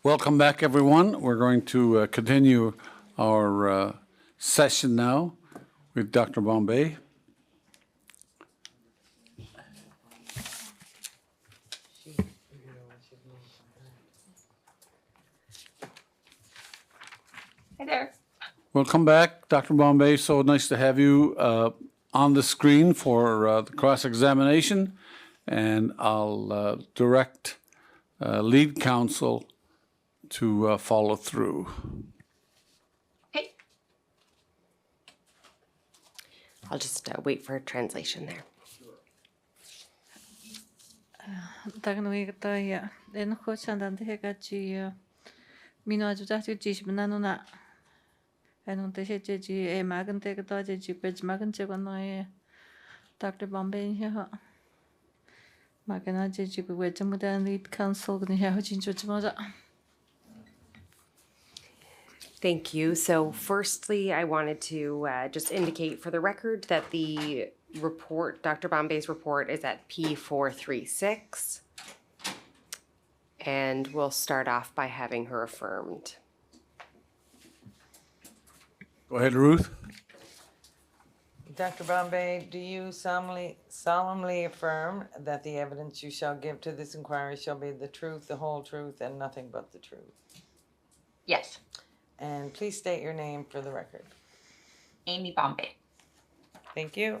Welcome back, everyone. We're going to continue our session now with Dr. Bombay. Hi there. Welcome back, Dr. Bombay. So nice to have you on the screen for the cross-examination. And I'll direct lead counsel to follow through. Hey. I'll just wait for a translation there. Tagnuigata en khochandante hegachi mino ajutachu jishmananuna anunte hejeji e magante gata jeji pej magante gonoe Dr. Bombay here magana jeji wejamudan lead counsel gni hojinjujmoda. Thank you. So firstly, I wanted to just indicate for the record that the report, Dr. Bombay's report, is at P436. And we'll start off by having her affirmed. Go ahead, Ruth. Dr. Bombay, do you solemnly affirm that the evidence you shall give to this inquiry shall be the truth, the whole truth, and nothing but the truth? Yes. And please state your name for the record. Amy Bombay. Thank you.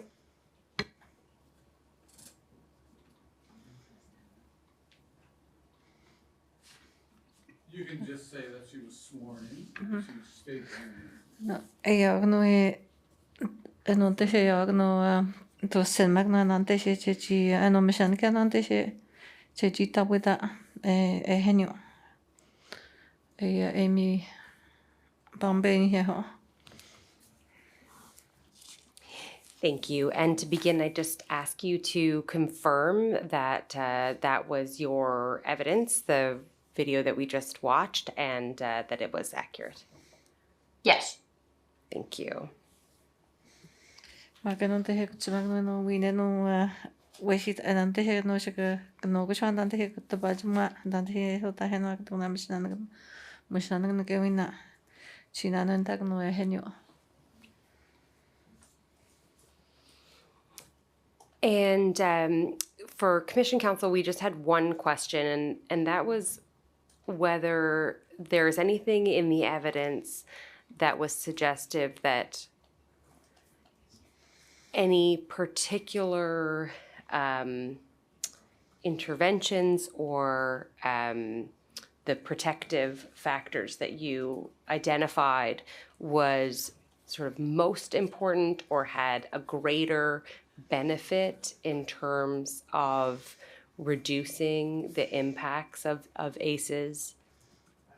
You can just say that she was sworn in. She stated her name. No, jag nog anunte he jag nog to sen magna nante he jeji anomishan kan nante he jeji tabuda henyo Amy Bombay here. Thank you. And to begin, I just ask you to confirm that that was your evidence, the video that we just watched, and that it was accurate. Yes. Thank you. Maganante he kuchmagno no wine no weshit anante he no shaka no kushan dante he kutabajma dante he hota he no akutuna mishanan ke wina chinanan tak no henyo. And for Commission Counsel, we just had one question, and that was whether there's anything in the evidence that was suggestive that any particular interventions or the protective factors that you identified was sort of most important or had a greater benefit in terms of reducing the impacts of ACEs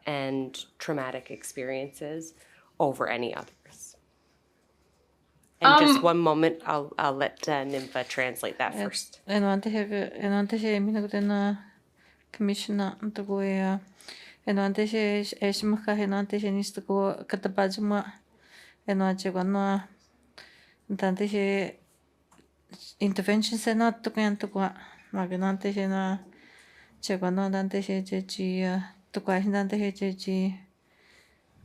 and traumatic experiences over any others. And just one moment, I'll let Nympha translate that first. Enante he mina gutena commissioner antago enante he esmaka enante he nistago katabajuma enante gano dante he interventions are not to go to maganante he na chegano dante he jeji to go dante he jeji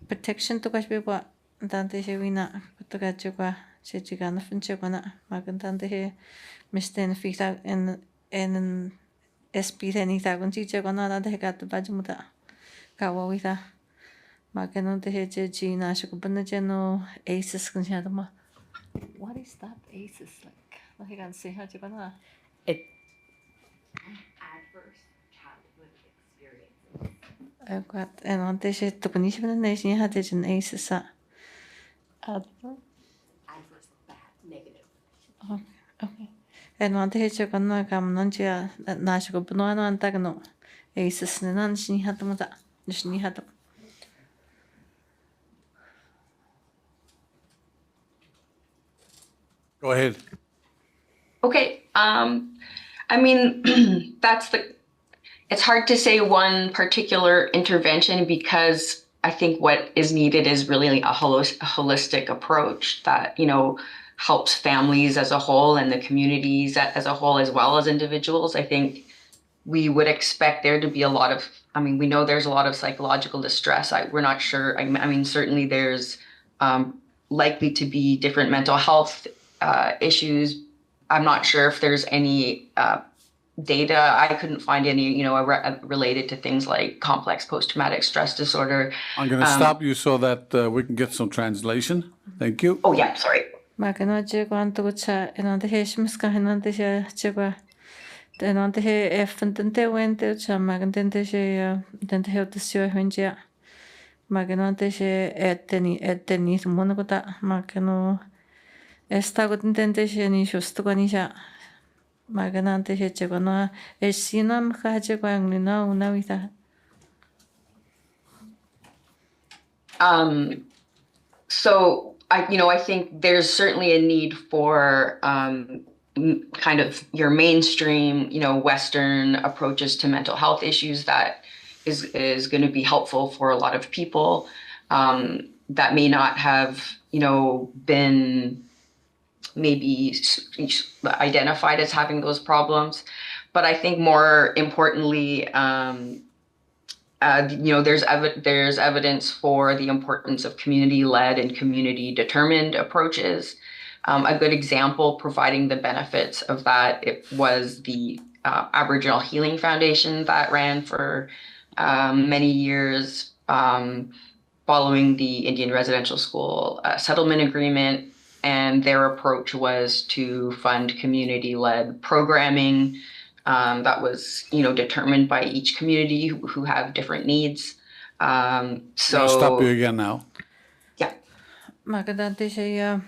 protection to go biwa dante he wina to go chegwa jeji gana finchegana magandante he misten fita en SP teni tagon chegana dante he gat bajumuda kawawita maganante he jeji na shukubana jeno aces kunjadama. What is that ACEs like? I can see how to go now. Adverse childhood experiences. I've got and on this is to punish the nation had it in ACEs. Adverse, bad, negative. Okay. And on this you're gonna come on to National Banana and Tagano. ACEs and none she had them that. She had them. Go ahead. Okay. I mean, it's hard to say one particular intervention because I think what is needed is really a holistic approach that, helps families as a whole and the communities as a whole, as well as individuals. I think we would expect there to be a lot of, I mean, we know there's a lot of psychological distress. We're not sure. I mean, certainly there's likely to be different mental health issues. I'm not sure if there's any data. I couldn't find any, related to things like complex post-traumatic stress disorder. I'm going to stop you so that we can get some translation. Thank you. Oh, yeah, sorry. Maganajigo antucha enante heshmiska henante chegua enante he efentente wente cha magantente she dente he utsio henja maganante she eteni monogota magano esta gotente she ni shostugani maganante he chegona esinam khajego anglina una vita. So I think there's certainly a need for kind of your mainstream, Western approaches to mental health issues that is going to be helpful for a lot of people that may not have, been maybe identified as having those problems. But I think more importantly, there's evidence for the importance of community-led and community-determined approaches. A good example providing the benefits of that, it was the Aboriginal Healing Foundation that ran for many years following the Indian Residential School settlement agreement. And their approach was to fund community-led programming that was, determined by each community who have different needs. I'll stop you again now. Yeah. Magandante siya.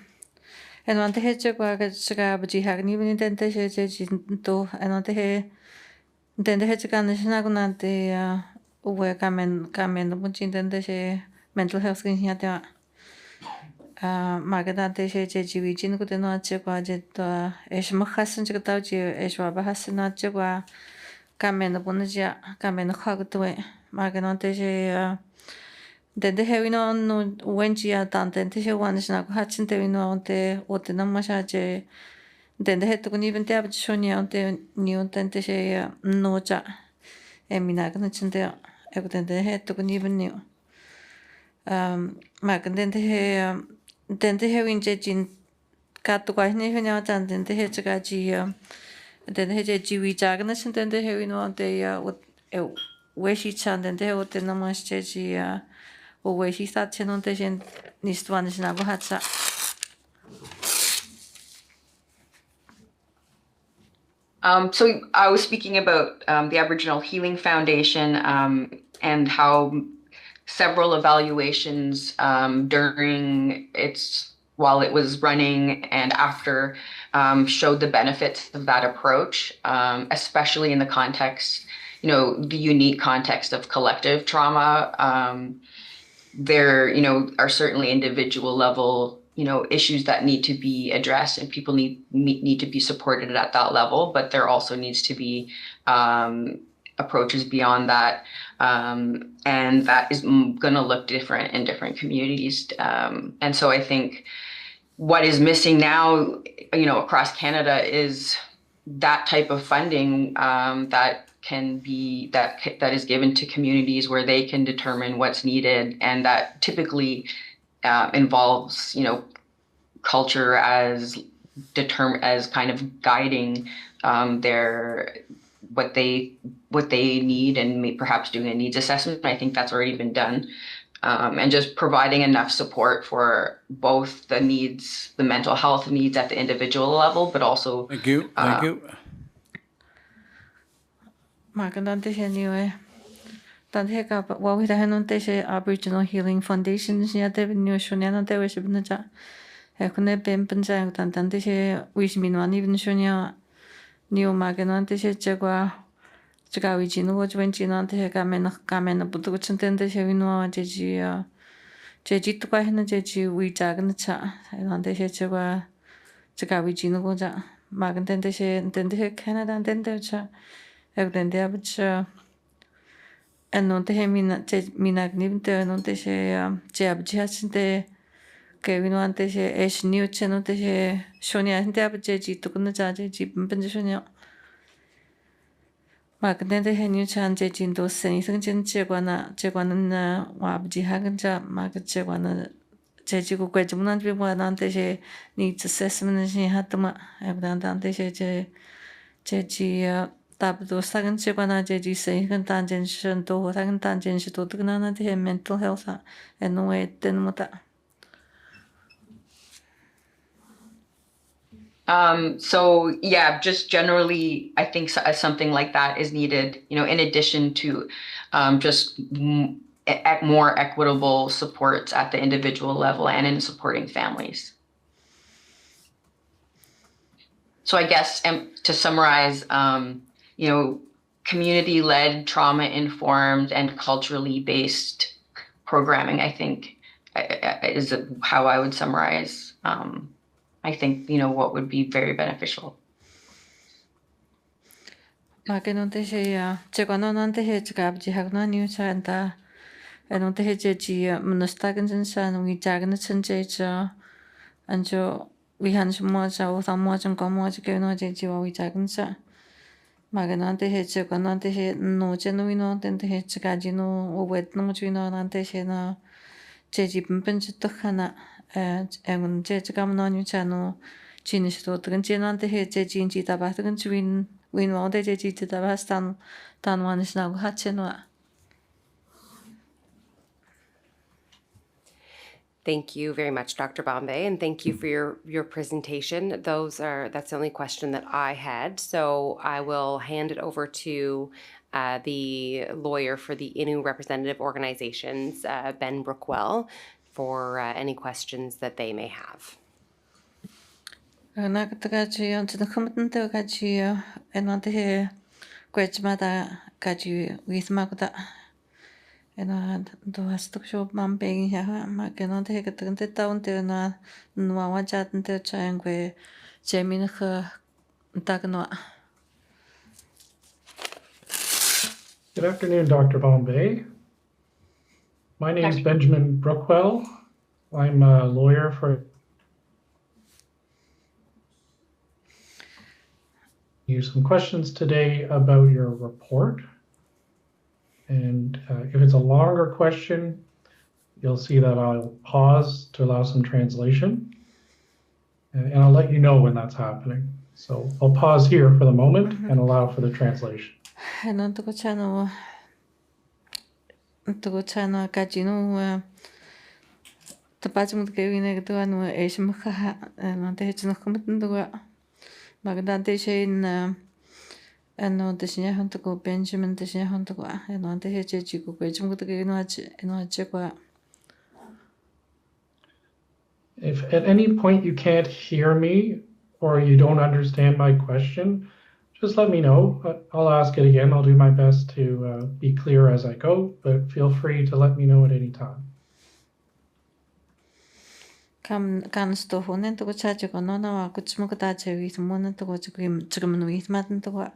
Enante he chegwa chega buji hagni bini dente he jinto enante he dente he chega nante uwe kamen buji dente he mental health kin hiya magandante he jiwi jin ko deno chegwa jeta esma hasen chega tauji eswa ba hasen chegwa kamen bunja kamen khagtwe magandante he dente he wino no wenji dante he wanis na hachin te wino ante ote namasha dente he to ni bente ab shonya ante ni dente he no cha emina kan chinte dente he to ni bini magandante he winje jin kat ko ni hnya chan dente he chaga ji dente he jiwi jagan chin dente he wino ante ya weshi chan dente he ote namasha ji we he thought chenonte nistwan is nago hatsa. So I was speaking about the Aboriginal Healing Foundation and how several evaluations while it was running and after showed the benefits of that approach, especially in the context, the unique context of collective trauma. There, are certainly individual level, issues that need to be addressed and people need to be supported at that level, but there also needs to be approaches beyond that. And that is going to look different in different communities. And so I think what is missing now, across Canada is that type of funding that is given to communities where they can determine what's needed, and that typically involves culture as kind of guiding what they need, and perhaps doing a needs assessment. I think that's already been done, and just providing enough support for both the mental health needs at the individual level, but also Thank you. Magandante he niwe. Dante ka wa wi da henonte she Aboriginal Healing Foundation nya de new shonya na de we shibna cha. He kune ben penja dante she wish minwani bin shonya new magandante she chegwa chega wi jinu wo jwen jinante he kamen budu chintende she winwa jeji to ka hena jeji wi jagna cha. Dante she chegwa wi jinu wo ja magandante she dente he Canada dente cha. Dente abcha enonte he minagnim nonte she abjachinte que vino antes es new chenote he shonia hinte abje ji to kuna ja ji benje shonia 마그네데 해뉴찬 제진도 세니 승진 제관은 와브지 하근자 마그 제관은 제지고 괴주문한 비보안한테제 니츠 세스문시 하트마 에브단한테제 제지 답도 사근 제관아 제지 세이근 단젠션도 사근 단젠시도 드그나한테 mental health 에노에 때문다. So yeah, just generally, I think something like that is needed, in addition to just more equitable supports at the individual level and in supporting families. So I guess to summarize, community-led, trauma-informed, and culturally based programming, I think, is how I would summarize I think, what would be very beneficial. 마게논테시야 제관원한테 지갑지 학나니우 차한다. 에논테 제지 문스타근 진산 위 작은 천재죠. 안조 위한 shum모자 오삼모전 거모지 개노 제지와 위 작은 차. 마게논테 제관원테 노제노위노한테 지가지노 오웨트노 주이노한테시나 제지 분변지도 하나 앵은 제지감노니차노 진시도 드근 제노한테 제지인지 다바 드근 주인 윈와데 제지 다바스탄 단완시나고 하체노아. Thank you very much, Dr. Bombay, and thank you for your presentation. That's the only question that I had. So I will hand it over to the lawyer for the Innu representative organizations, Ben Brookwell, for any questions that they may have. 나 그때까지 언제든 컴퓨터 때까지 애한테 ques마다 까지 위스마고다. 애나 도와스톱쇼 맘뱅이야 마게한테 그때 다운 때나 누아와 자든 때 차양괴 재미는 그 딱노아. Good afternoon, Dr. Bombay. My name is Benjamin Brookwell. I'm a lawyer for you some questions today about your report. And if it's a longer question, you'll see that I'll pause to allow some translation. And I'll let you know when that's happening. So I'll pause here for the moment and allow for the translation. 난 뜨거잖아 까지노 빠지면 개위네 그동안 에심카 나한테 해주는 컴퓨터가 막나한테 쉐인 너 대신에 한다고 벤jamin 대신에 한다고 너한테 해제지고 좀 그렇게 너하지고. If at any point you can't hear me or you don't understand my question, just let me know. I'll ask it again. I'll do my best to be clear as I go, but feel free to let me know at any time. 간스도 호는 또 차지고 너나와 그쯤 그다 제위스 뭐는 또 지금은 위스마든 또.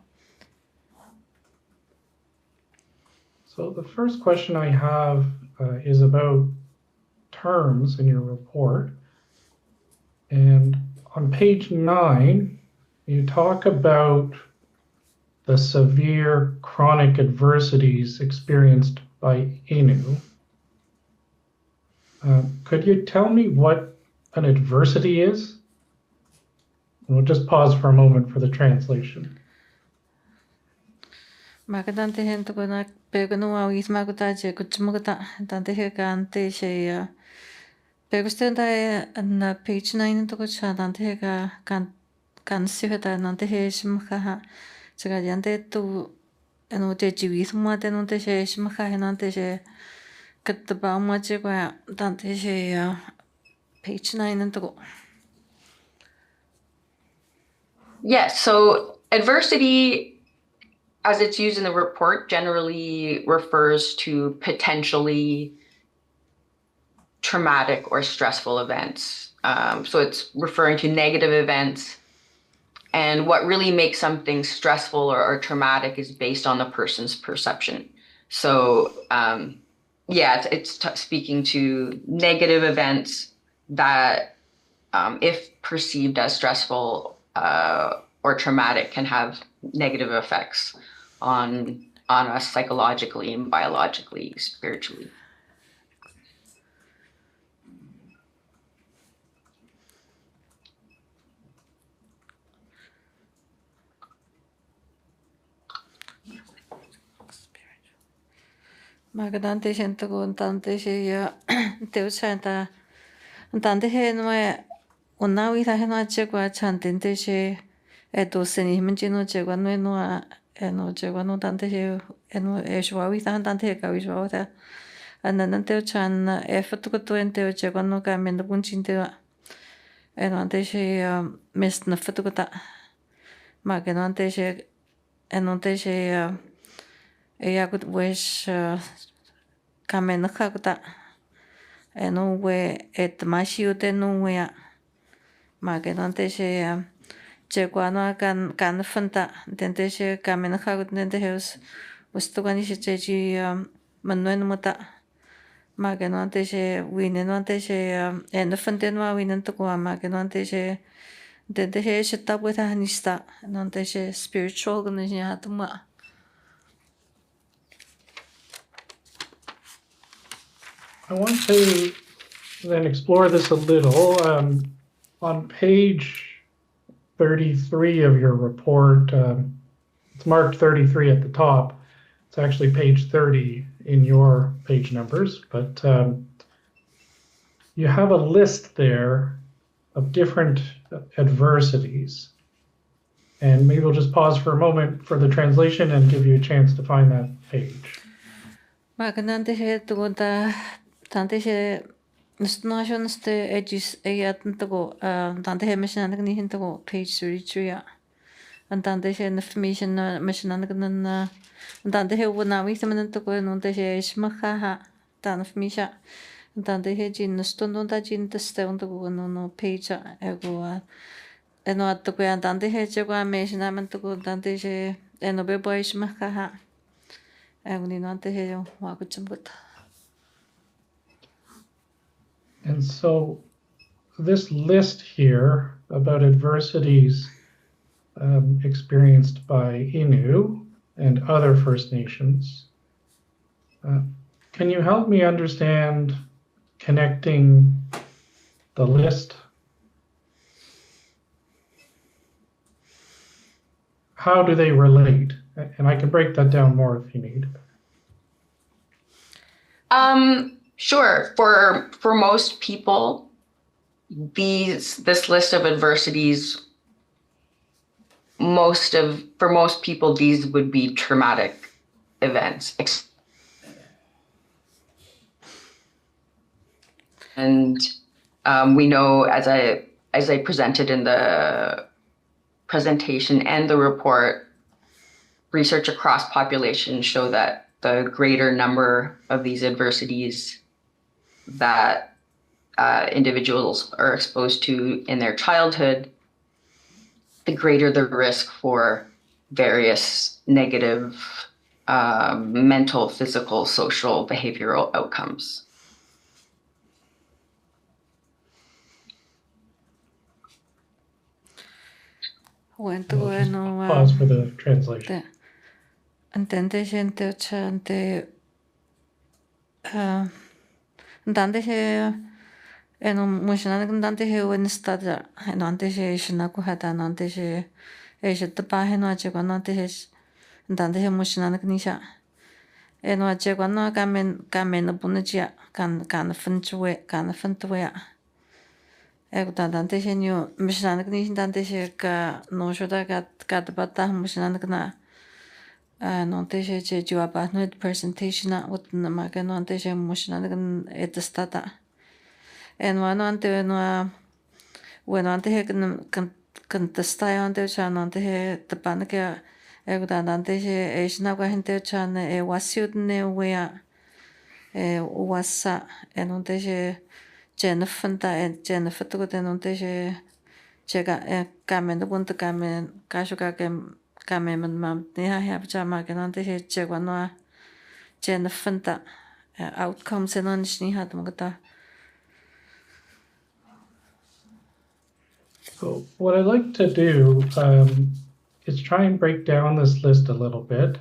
So the first question I have is about terms in your report. And on page 9, you talk about the severe chronic adversities experienced by Innu. Could you tell me what an adversity is? And we'll just pause for a moment for the translation. 마그단테 hentu거나 배그노와 위스마고다 제 그쯤거다 단테 해간테 셰야 배구스텐다에 나 페이지 9는 또 그차 단테 해가 간시회다 단테 해심카 제가 yan데 또 에노 제지 위스마데노 데셰 심카 해난테 셰 그때 바마지고야 단테 셰야 페이지 9는 또. Yes, so adversity, as it's used in the report, generally refers to potentially traumatic or stressful events. So it's referring to negative events. And what really makes something stressful or traumatic is based on the person's perception. So it's speaking to negative events that, if perceived as stressful or traumatic, can have negative effects on us psychologically and biologically, spiritually. Magandante siento con tante ya te chanta tante he no una vida he no chegua chantente she eto seni menchino chegua no no chegua no tante he no shwa vida tante he ka shwa ta anan te chan efort ko to ente chegua no ka men bun chinte no ante she mes na foto ko ta magandante she ante she ella could wish kamen hakta eno we et mashiu te no we ma que no te se che kwano kan fanta tente se kamen hakut tente heus usto gani se che ji manuen muta ma que no te se wine no te se en fante no wine to ko ma que no te se tente se ta pues anista no te se spiritual gani se hatuma. I want to then explore this a little. On page 33 of your report, it's marked 33 at the top. It's actually page 30 in your page numbers, but you have a list there of different adversities. And maybe we'll just pause for a moment for the translation and give you a chance to find that page. Magandante he tugunta tante he nation ste edges ayatntago tante he mission ni hintago page 33 and tante he information mission an tante he wona wi samantago no te he shmaha tan misha tante he jin stundon ta jin teste untago no page ego eno atko ya tante he chego mission amantago tante he eno be boy shmaha ego ni tante he wa kuchambut. And so this list here about adversities experienced by Innu and other First Nations, can you help me understand connecting the list? How do they relate? And I can break that down more if you need. Sure. For most people, this list of adversities, for most people, these would be traumatic events. And we know, as I presented in the presentation and the report, research across populations show that the greater number of these adversities that individuals are exposed to in their childhood, the greater the risk for various negative mental, physical, social, behavioral outcomes. Pause for the translation. Entende gente chante dante he eno mushana dante he when stada and ante he shina ko hata ante he shita pa he no che no ante he dante he mushana knisha eno che no kamen no punja kan funchwe kan funtwe ego dante he new mushana knisha dante he ka no shoda ka bata mushana kna non te je jawab no presentation what na maga non te je mushna et stata en wano ante no bueno ante he kan testa ante cha non te he tapan ke ego ante je esna kwa hente cha ne wasiut ne wea wasa en non te je Jennifer to den non te je chega kamen do punto kamen kashuka kamen mam ne ha chama que no te chegua no Jennifer outcomes en on ni hat mogata. So what I'd like to do is try and break down this list a little bit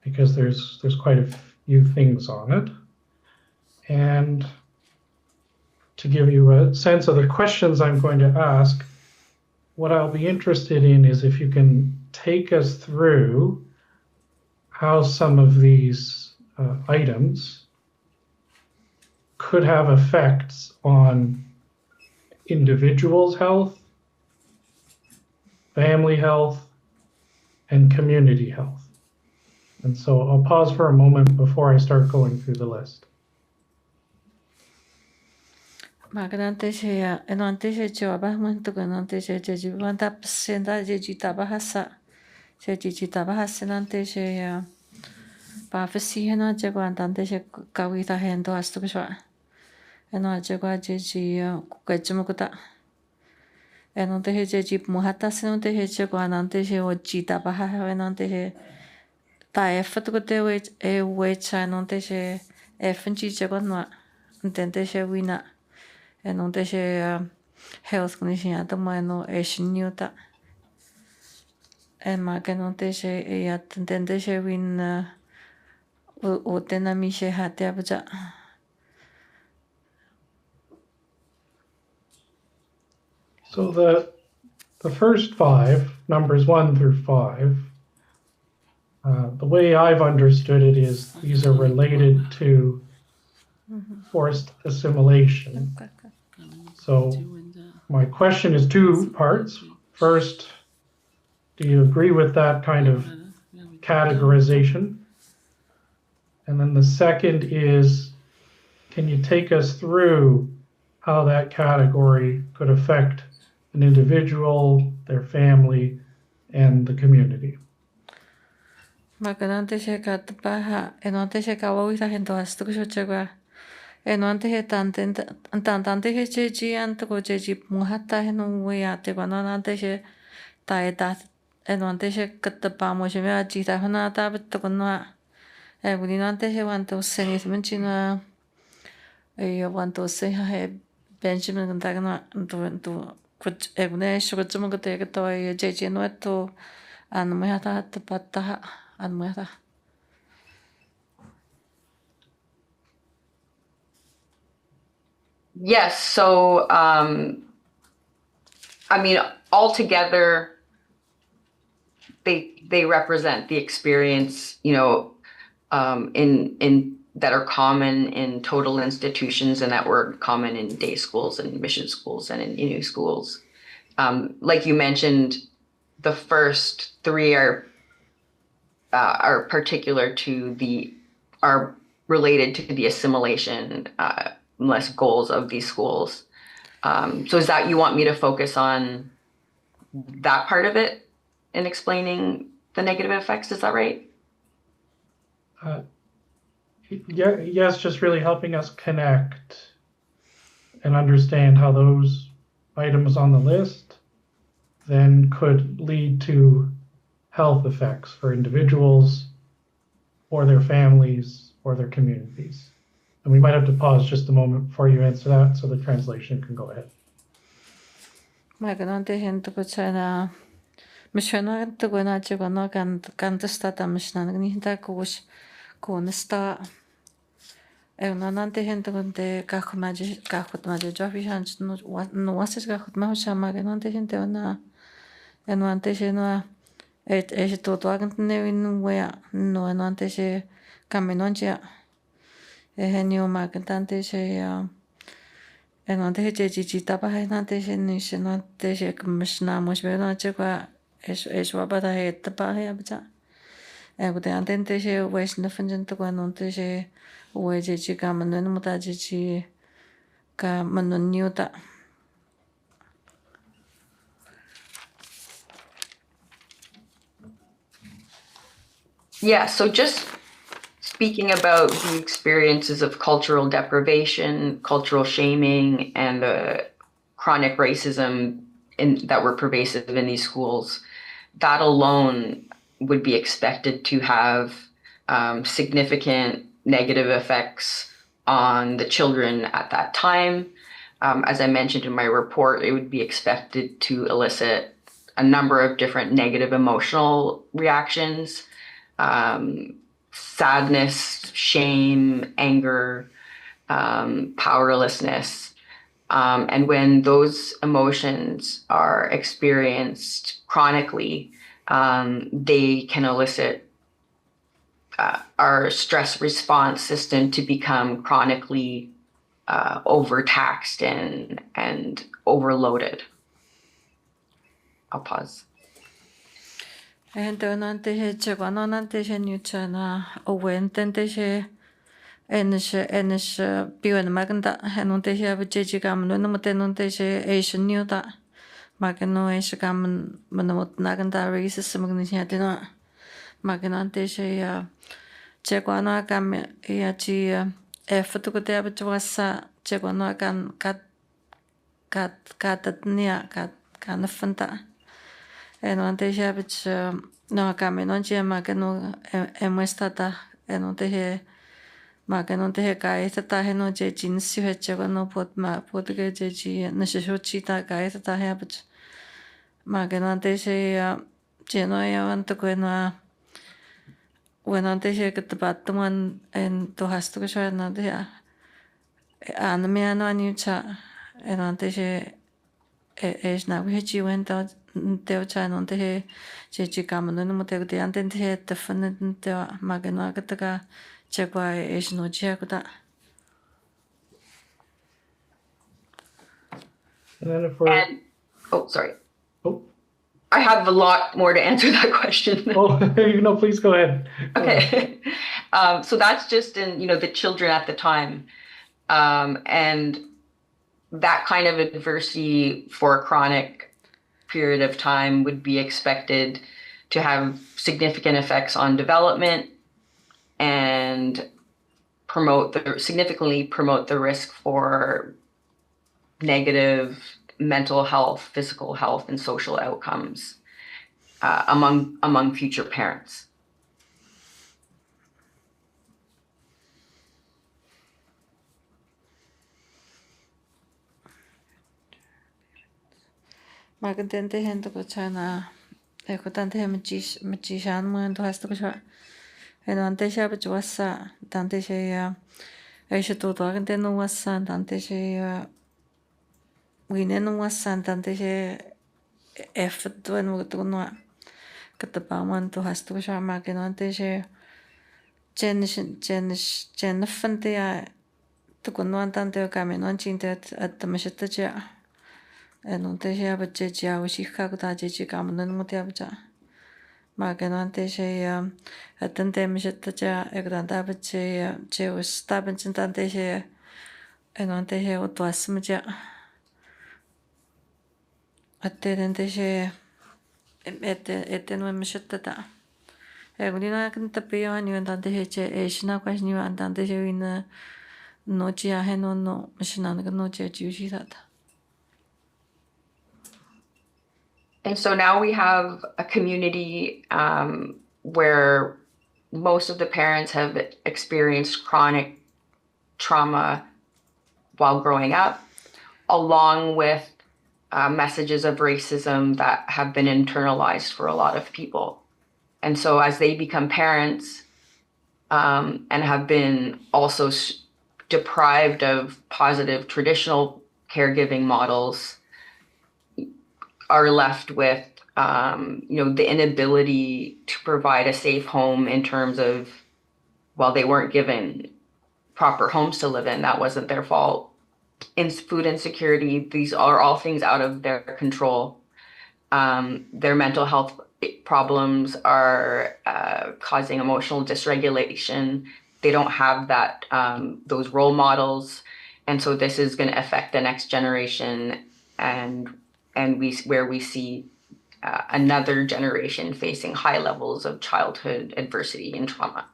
because there's quite a few things on it. And to give you a sense of the questions I'm going to ask, what I'll be interested in is if you can take us through how some of these items could have effects on individuals' health, family health, and community health. And so I'll pause for a moment before I start going through the list. Magandang enonte jawab untuk enonte jadi wanta persenda jadi tabahasa jadi tabahasa nanti pafesi enonte wantante kawita hendo astu kuswa enonte kwa jadi kukajumukuta enonte jadi muhata enonte kwa nante oji tabaha enonte ta effort kute wecha enonte effenchi jagonwa entente wina enonte health condition atomano eshinyuta ema enonte ya entente win utenami hate abuja. So the first 5, numbers 1 through 5, the way I've understood it is these are related to forced assimilation. So my question is 2 parts. First, do you agree with that kind of categorization? And then the second is, can you take us through how that category could affect an individual, their family, and the community? Magandang katapaha enonte kawawita hendo astu kushochagwa enonte tantante jeji antuko jeji muhata henu weyate kwanonante taeta enonte katapamo sheme ajita hona tabet konwa ebulinante wanto senis menchina wanto se Benjamin contagna tu egune shugochum gote to jeji no to an muhata tapata an muhata. Yes. So, I mean, altogether, they represent the experience, in that are common in total institutions and that were common in day schools and mission schools and in Innu schools. Like you mentioned, the first 3 are particular to are related to the assimilation less goals of these schools. So is that you want me to focus on that part of it in explaining the negative effects? Is that right? Yeah, yes, just really helping us connect and understand how those items on the list then could lead to health effects for individuals or their families or their communities. And we might have to pause just a moment before you answer that so the translation can go ahead. Magandang kuchana mishana tugona chigona kantasta tamishna nita kunista nante gente kunte kahutmaje jofihan no wasis kahutmaja magandang gente ona enante no todo agantne wea no enante caminonja genio magandante enante jeji tapa enante enante mishna mishbena chekwa wabata tapa abja gute antente wes nafanjan to enante jeji kamanon muta jeji kamanon nyuta. Yeah, so just speaking about the experiences of cultural deprivation, cultural shaming, and the chronic racism that were pervasive in these schools, that alone would be expected to have significant negative effects on the children at that time. As I mentioned in my report, it would be expected to elicit a number of different negative emotional reactions. sadness, shame, anger, powerlessness. And when those emotions are experienced chronically, they can elicit our stress response system to become chronically overtaxed and overloaded. I'll pause. Ento nantehe chegano nantehe nyuchana owen tentehe enes piwen maganda henontehe abejeji gamen no motenontehe Asian nyuta magano Asian gamen manamot naganda races magnisha dina maganantehe ya chegano gamen ya chi efatukote abechwasa chegano gan katatnia kanafanta enontehe abech no gamen onje magano emestata enontehe maganontehe kaitata heno je jinsi hechego no potge je neshochita kaitata habit maganontehe jeno yavantokuena wenontehe ketapatuan en tohastuko shoyanontehe anamiano aniucha enontehe es na wichi wento teucha nontehe je kamano no te antentehe tefanente magano kataka chegwa es no chekuta. And then if we're, And oh, sorry. oh, I have a lot more to answer that question. oh, no, please go ahead. Go ahead. Okay. So that's just in, the children at the time. And that kind of adversity for a chronic period of time would be expected to have significant effects on development and significantly promote the risk for negative mental health, physical health, and social outcomes among future parents. Magandente hento ko chana ekotante he machishan mo ento hasto ko siya enante siya bachwasa tante siya aisha to agante no wasa tante siya wine no wasa tante siya effort no to no katapaman to hasto ko siya maganante siya chen fante ya to kuno tante kami no chinte at mashita siya enontehe abejeji awishika jeji gamen no te abeja maganantehe atente mishetaja egranda abeje je ustaben tantehe enontehe otwasmja atentehe eteno mishetata egrina kantapio anyo tantehe je eshina kwasnyo tantehe wina nochi aheno no mishina no je jushitata. And so now we have a community where most of the parents have experienced chronic trauma while growing up, along with messages of racism that have been internalized for a lot of people. And so as they become parents and have been also deprived of positive traditional caregiving models, are left with the inability to provide a safe home in terms of, well, they weren't given proper homes to live in. That wasn't their fault. In food insecurity, these are all things out of their control. Their mental health problems are causing emotional dysregulation. They don't have those role models. And so this is going to affect the next generation and we see another generation facing high levels of childhood adversity and trauma.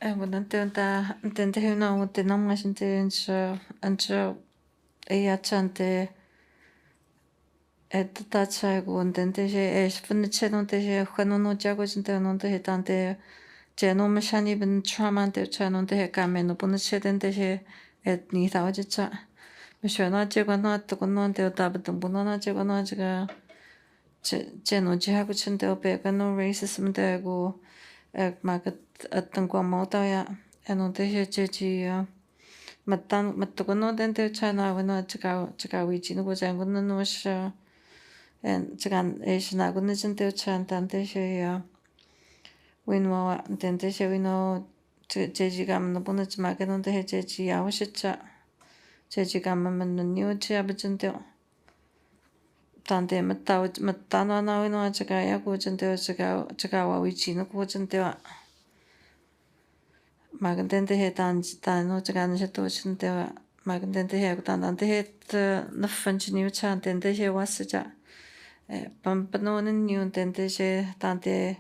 Tente huna o te namasinte ancha chante et tacha go tente je es funche no te je khano no jago jinte no te tante Jeno mashani ben trauma te chano te kame no punache tente je et ni tawajicha Mishona chego no to no te tabatang bunona chego no chega cheno jihaku chinte opeka no racism tego magat atang kwa mota ya eno te chechi matan no dente chana wena chika wichi no jang no sha en chikan na gun chinte chan tante she ya winwa dente she wino chechi gam no buna chma no te chechi ya washicha chechi gam man no new chia bachinte tante matano na wino chika ya ku chinte chika wa wichi no ku chinte wa magandente he tan no chika no to chinte wa magandente he tante he na fanchini chan tente he wasja pampanonin new tente she tante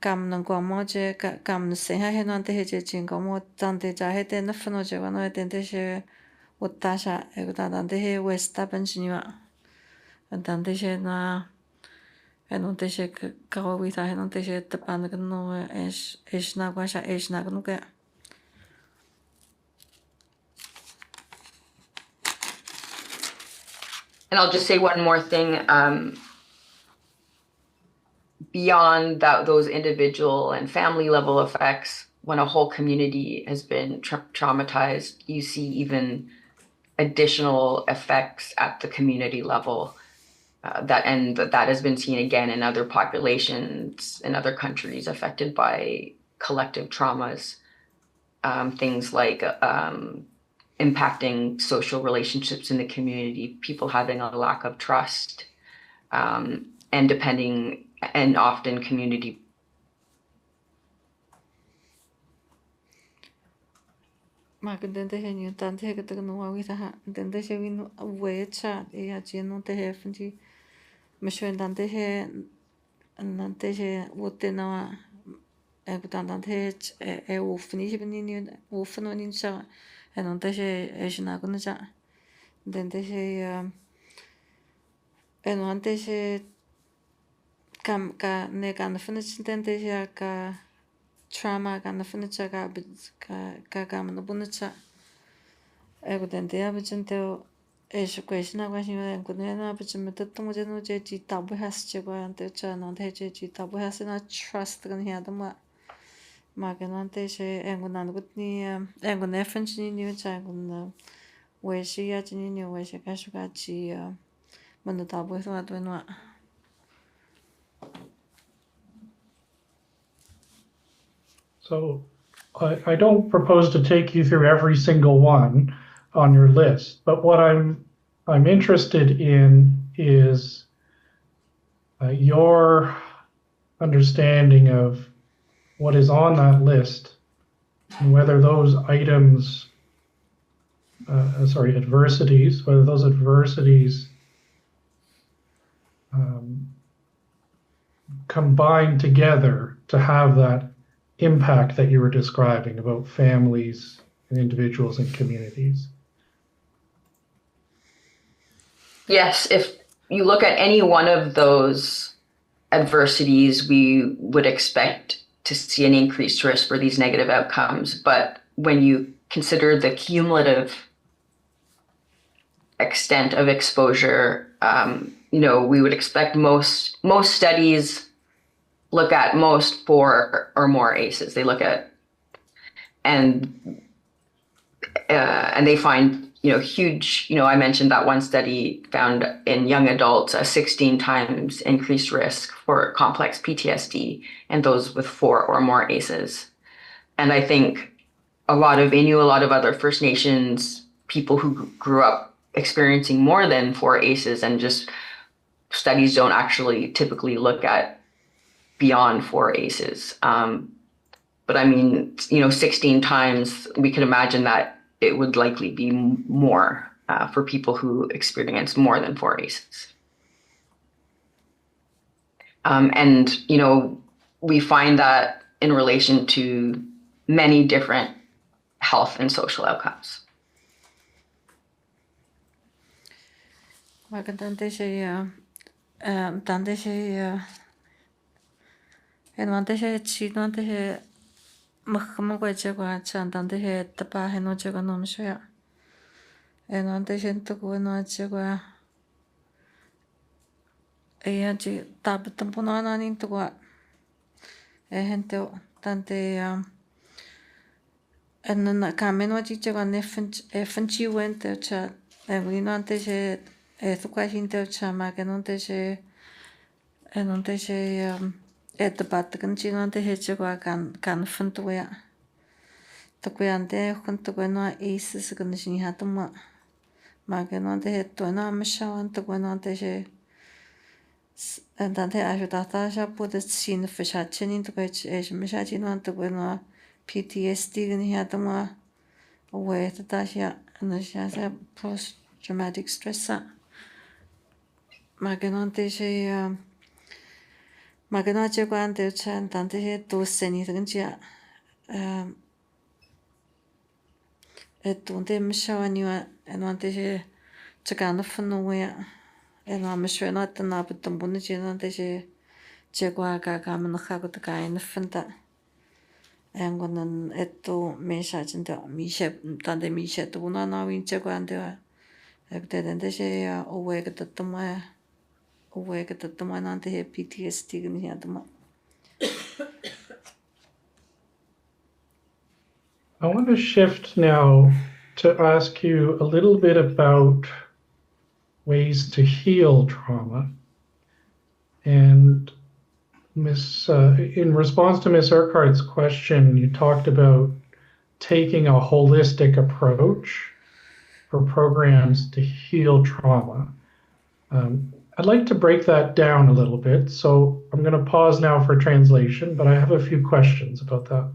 kam nang kwa mo che kam se ha he no te he che chin ko mo tante ja he te na fano che wa no tente she utasha tante he westa panchini wa tante she na no te she ka wi ta he no te she te pan no es na kwa sha es na no ke And I'll just say one more thing. Beyond those individual and family level effects, when a whole community has been traumatized, you see even additional effects at the community level. That has been seen again in other populations in other countries affected by collective traumas. Things like impacting social relationships in the community, people having a lack of trust, and often community. Magandente he new tante he ka no wi ta tente she win we cha ya chi no te he funji mishwen tante he nante she wote na tante he ufni he ni ufno ni cha nante she na kun cha tente she nante she kam ka ne kan finish tente she ka trauma kan finish ka kam no buncha tente ya bchente question na question en kun na bchme to mo je no je ji tabu has che go ante cha no te je ji tabu has na trust kan ya da ma kan ante she en kun na gut ni en kun ne fen chi ni cha kun we shi ya chi ni we she ka shu ka chi mo no tabu so at no So I don't propose to take you through every single one on your list, but what I'm interested in is your understanding of what is on that list and whether those items, adversities, whether those adversities combine together to have that impact that you were describing about families and individuals and communities. Yes, if you look at any one of those adversities, we would expect to see an increased risk for these negative outcomes. But when you consider the cumulative extent of exposure, we would expect most studies look at most 4 or more ACEs. They look at and they find huge. I mentioned that one study found in young adults a 16 times increased risk for complex PTSD, and those with 4 or more ACEs. And I think a lot of other First Nations people who grew up experiencing more than 4 ACEs, and just studies don't actually typically look at beyond 4 ACEs. But I mean, 16 times, we could imagine that it would likely be more for people who experience more than 4 ACEs. And we find that in relation to many different health and social outcomes. no antesin tuku no atsigua chi tapetan punana niin tukua ehenteo tante en kameno chichua nefenchi wente cha no antese tukua hinte cha magenonte se etapatkan chino antese chigua kan funtuya tukuyante kuntukuna isis kunishini hatuma magenonte tuena mishawan tukunante se tante ajudata ja pude sin fashachini tukach mishachino tukuna PTSD ni hatuma we tatasha nasha post traumatic stress magenonte se magenoche kwante chan tante se tuseni tunja tunte mishawani wa enante se chakana funuya ena mishwena tana putumbuni chena te chegwa ka manakha ko ta ina fanta engonan mesha chinta misha tande misha tuna na win chegwa ande ekte dente se owe ka tatama nante PTSD ni atama. I want to shift now to ask you a little bit about ways to heal trauma. And in response to Ms. Urquhart's question, you talked about taking a holistic approach for programs to heal trauma. I'd like to break that down a little bit. So I'm going to pause now for translation, but I have a few questions about that.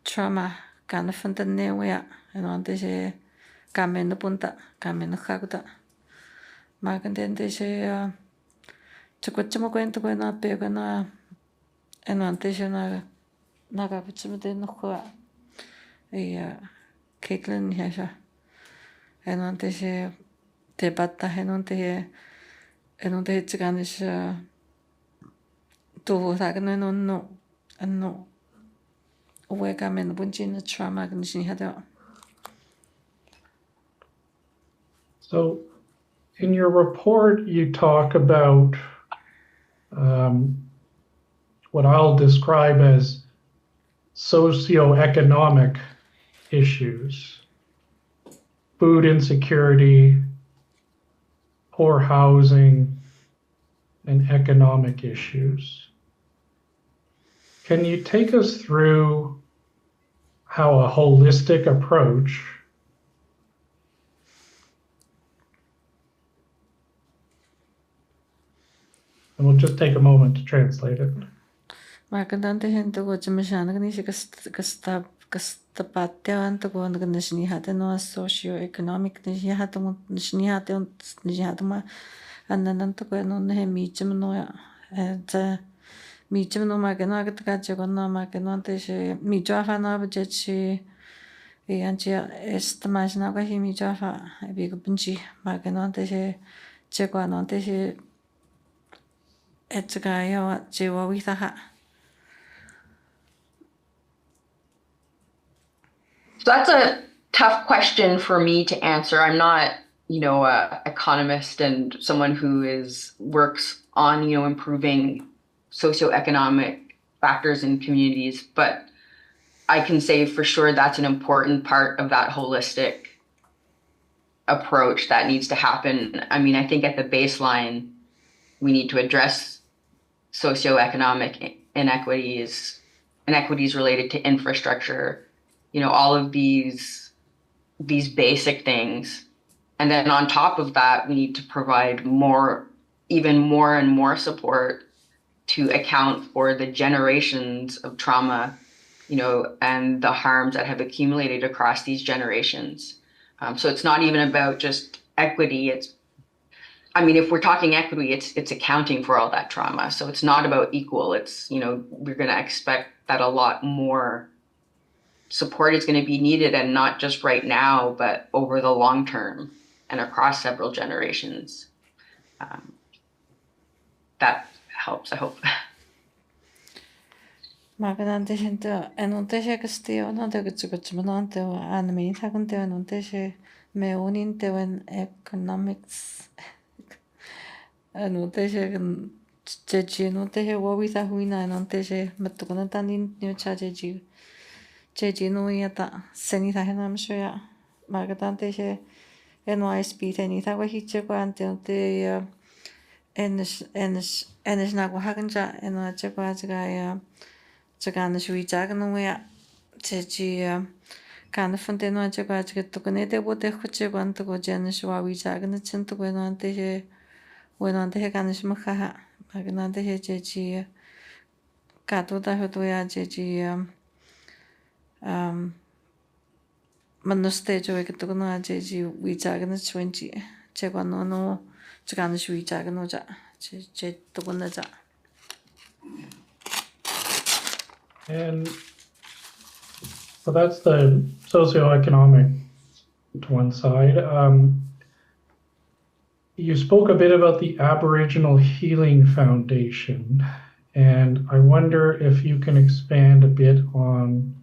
Trauma kan funta wea se kamen punta kamen hakuta magandente se chukuchimo cuento na pega na se na kapuchimete no kwa Caitlin yasha se debata enonte chiganish to sagan no Wekamen bunjin trauma gnishihada. So in your report, you talk about what I'll describe as socioeconomic issues, food insecurity, poor housing, and economic issues. Can you take us through how a holistic approach and we'll just take a moment to translate it. Makandante hento go chimashana ganishi kastapatyan to go nishni hate no socio-economic nishni hate ma annan to go no ne michim no et michim no magana gatkache go no maganante she mijafa na bjechi yanchi estamashna go hi mijafa big bunchi maganante she chegwanante she etgaya jewa witha. So that's a tough question for me to answer. I'm not, a economist and someone who works on, improving socioeconomic factors in communities, but I can say for sure that's an important part of that holistic approach that needs to happen. I mean, I think at the baseline, we need to address socioeconomic inequities related to infrastructure, all of these basic things. And then on top of that, we need to provide even more and more support to account for the generations of trauma, and the harms that have accumulated across these generations. So it's not even about just equity. If we're talking equity, it's accounting for all that trauma. So it's not about equal. It's, we're going to expect that a lot more support is going to be needed, and not just right now, but over the long term and across several generations. That helps, I hope. Magananteshinto enontesekastio nontekutsukutsumanonteo anami thakunteo enontese meuninteo economics enontese jeji enontese wawitha huina enontese matukunatanin nyocha jeji nuiata senitha henamshoya magatantese NYSB tenitha wahicheko anteonte enes naguhaganja enacheko azgaya Chagana shui jaganwea chechi kana fonteno achego tukunete bote huchego antago janishwa wi jagana chintugo ante he wenante he kana shmaha maganante he chechi kato da hotoya chechi manuste jo ektugono chechi wi jagana chwenchi chego no chagana shui jagano ja che tukuna ja. And so that's the socioeconomic to one side. You spoke a bit about the Aboriginal Healing Foundation, and I wonder if you can expand a bit on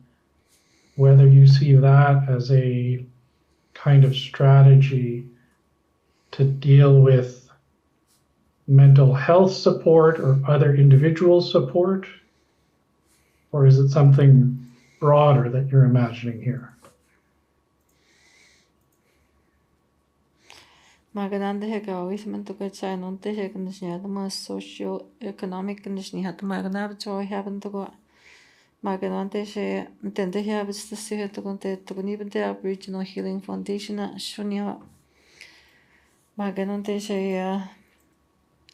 whether you see that as a kind of strategy to deal with mental health support or other individual support. Or is it something broader that you're imagining here? Maganda hega wisman to get sign on the hegan the most socio economic condition had to magana joy happen to go. Maganante she intended to have the see to content to even the Aboriginal Healing Foundation at Shunya. Maganante she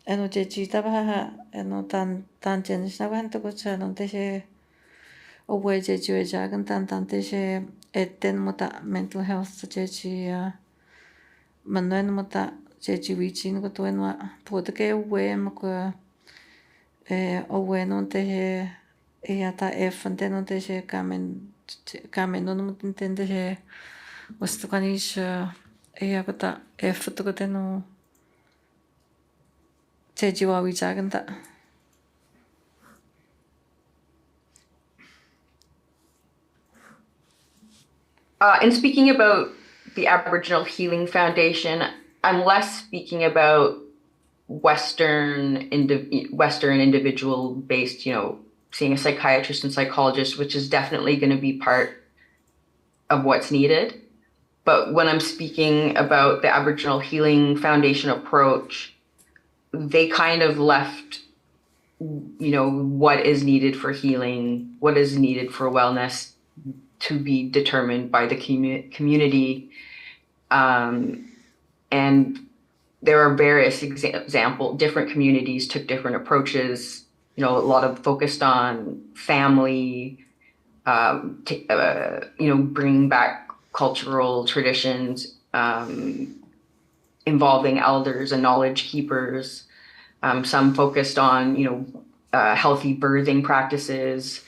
energy tabaha and no tan genis na went to go sign on the she. Owe jeju jagan tante she etten muta mental health jeji manuel muta jeji wichin ko tuenwa podke owe mko owe non te yata efante non te she kamen non mutente she wastukanish yakata eftukote no jeji wa wijagan ta. In speaking about the Aboriginal Healing Foundation, I'm less speaking about Western individual-based, seeing a psychiatrist and psychologist, which is definitely going to be part of what's needed. But when I'm speaking about the Aboriginal Healing Foundation approach, they kind of left, what is needed for healing, what is needed for wellness, to be determined by the community. And there are various different communities took different approaches, a lot of focused on family, bringing back cultural traditions, involving elders and knowledge keepers. Some focused on, healthy birthing practices,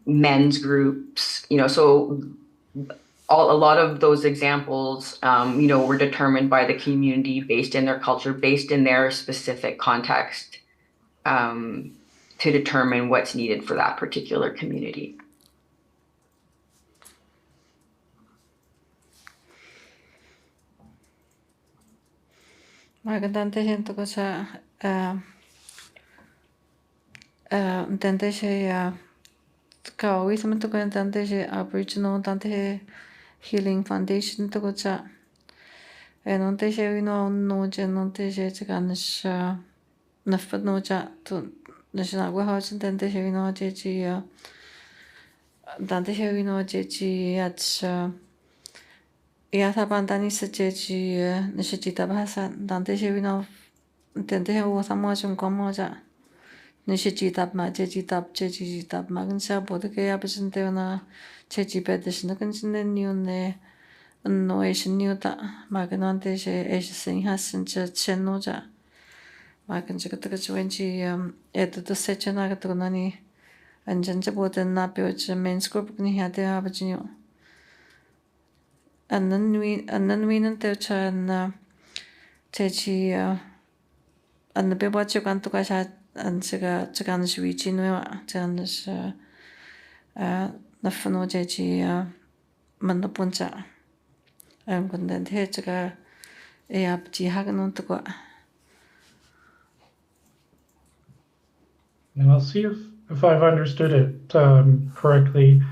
men's groups, so a lot of those examples, were determined by the community based in their culture, based in their specific context, to determine what's needed for that particular community. Magandante gente cosa intente she ka wisman to intente she Aboriginal tante Healing Foundation to go cha enonte she no nonte she chganish nafat no cha to national house intente she no jeji tante she no jeji at Yathabandani jeji nishita bahasa tante she no intente she was a motion comoja Nishitap ma jeji tap magnsa bodke absente na jeji bedis na kansin new ne no is new ta magnante she is sing hasen chenoja magan jagata chwenchi to sechana gatonani 안전자 보든 나 뼈지 맨스코프 그니 하대 아버지요 안는 위는 때처럼 제지 안는 배워치 관투가 샤 안스가 저가는 위치노야 저는 나프노 제지 만도 본자 근데 대체가 애 아버지 하고는 뜨고 And I'll see if I've understood it correctly.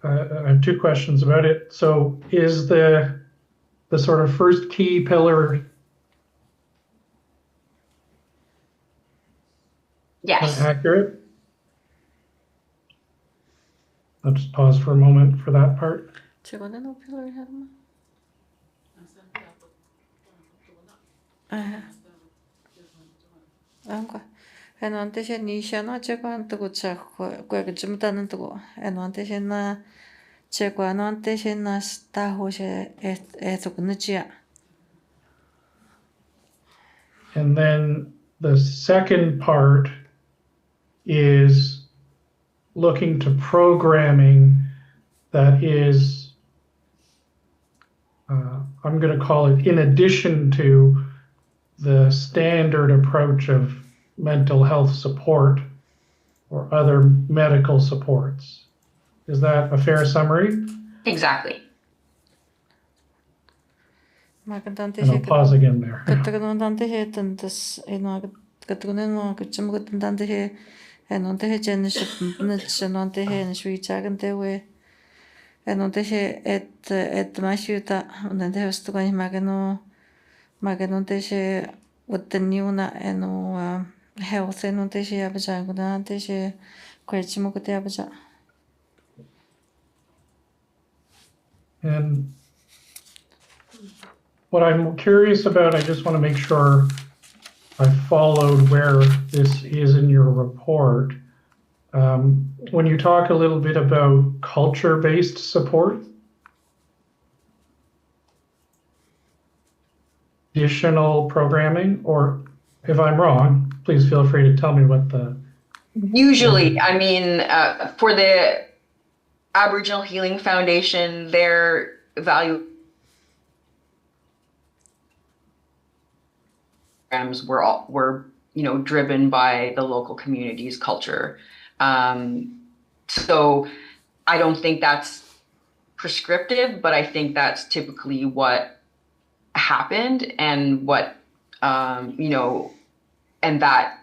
I have two questions about it. So is the sort of first key pillar Yes. accurate? I'll just pause for a moment for that part. 저거는 어필을 하면 안과 애노한테 제 니샤나 제가 뜨고 자고 quẹt 좀 따는 뜨고 애노한테 제나 제가 애노한테 제나 스타 호셰 에서 그느지야. And then the second part is looking to programming that is, I'm going to call it in addition to the standard approach of mental health support or other medical supports. Is that a fair summary? Exactly. 마근한테 And I'll pause again there. 그때는한테 했던 듯 애노 그때는 그쯤 그때한테 해 애노한테 해제는 싶는한테 해는 수위 작은데 왜 애노한테 해 마시다 근데 호스트가 마게노한테 해 어떤 이유나 애노 health 애노한테 해 아버지 그다한테 해 관심 그때 아버지 And what I'm curious about, I just want to make sure I followed where this is in your report. When you talk a little bit about culture-based support, additional programming, or if I'm wrong, please feel free to tell me what the... Usually, I mean, for the Aboriginal Healing Foundation, their value programs were driven by the local community's culture. So I don't think that's prescriptive, but I think that's typically what happened and what and that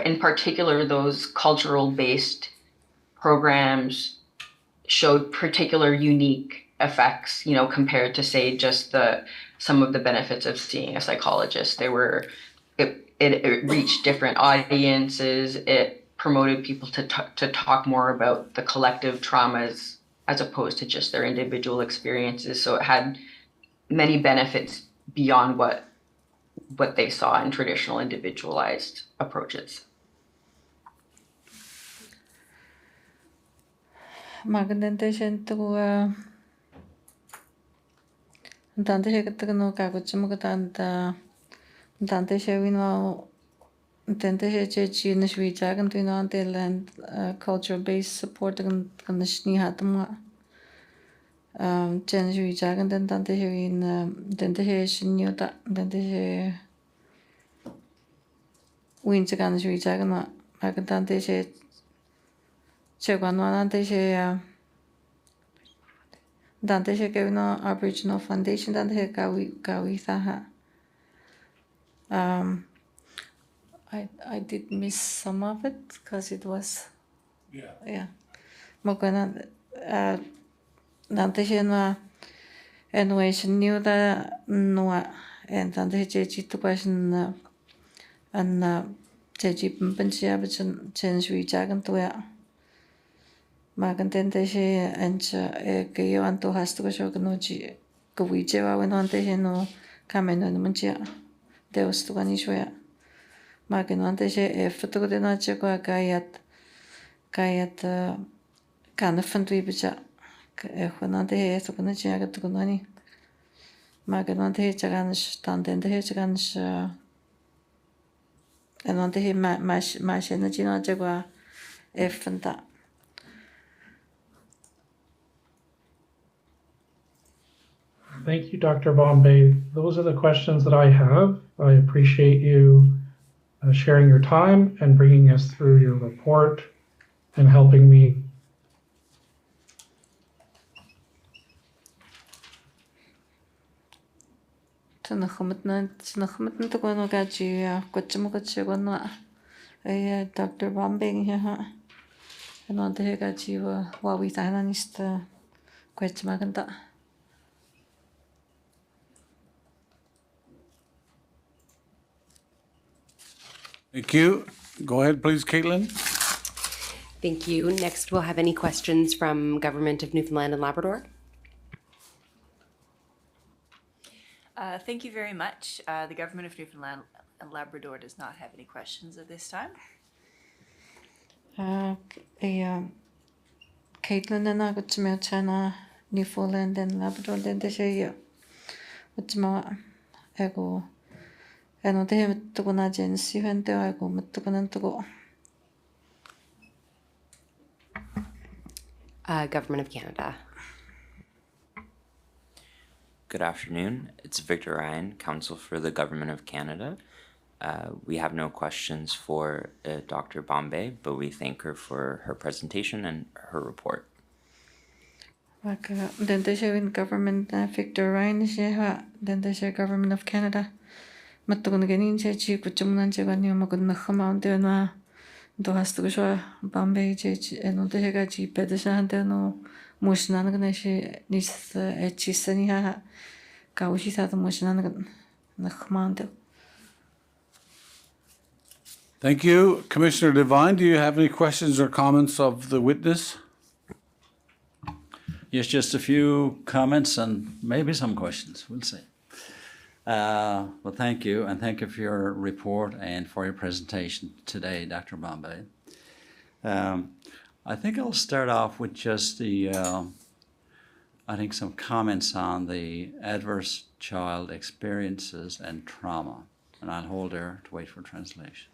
in particular those cultural-based programs showed particular unique effects, compared to say just some of the benefits of seeing a psychologist. It reached different audiences. It promoted people to talk more about the collective traumas as opposed to just their individual experiences. So it had many benefits beyond what they saw in traditional individualized approaches. 마근데 셴뜨고 단데 해가뜨고 가고 좀 그단다 단데 쉐위노 단데 제지는 슈이자근 뒤나한테 land culture based support 근 신이 하더마 전 슈이자근 단데 쉐위는 단데 쉐 신유다 단데 쉐 윈즈간 슈이자근 마근 단데 쉐 최관원한테 쉐 Dante she gave no Aboriginal Foundation Dante he gawi saha. I did miss some of it because it was yeah. Magana Dante she no anyway she knew that no and Dante she to question and she pinchi abichin chen shui jagan to ya. Magandente she ancha que yo anto hasto que yo no chi que we lleva bueno antes no camino no mancha de osto gani shoya magano antes she foto de no che ko kayat kana fantu ibicha juan antes eso que no chi aga to nani magano antes chagan standende he chagan antes he ma no chi no che ko F'nta. Thank you, Dr. Bombay. Those are the questions that I have. I appreciate you sharing your time and bringing us through your report and helping me. Tanakhmatna tukono gaji kochimukachigona Dr. Bombay here. And on the gaji wa we tananista kwetmaganda. Thank you. Go ahead, please, Caitlin. Thank you. Next, we'll have any questions from Government of Newfoundland and Labrador. Thank you very much. The Government of Newfoundland and Labrador does not have any questions at this time. Caitlin and I got to meet China, Newfoundland and Labrador, then they say, what's my ego? And they have to go na agency when they are going to go. Government of Canada. Good afternoon. It's Victor Ryan, Counsel for the Government of Canada. We have no questions for Dr. Bombay, but we thank her for her presentation and her report. Then they say in Government Victor Ryan is then they say Government of Canada. Matugun ganin chechi kuchumunan chegani magun nakhamaunt na do has to go Bombay chechi and the hegachi pedeshan no musnan gnashi nis echisani ha kaushi sat musnan nakhamaunt. Thank you. Commissioner Devine, do you have any questions or comments of the witness? Yes, just a few comments and maybe some questions. We'll see. Well, thank you, and thank you for your report and for your presentation today, Dr. Bombay. I think I'll start off with just some comments on the adverse child experiences and trauma, and I'll hold there to wait for translation.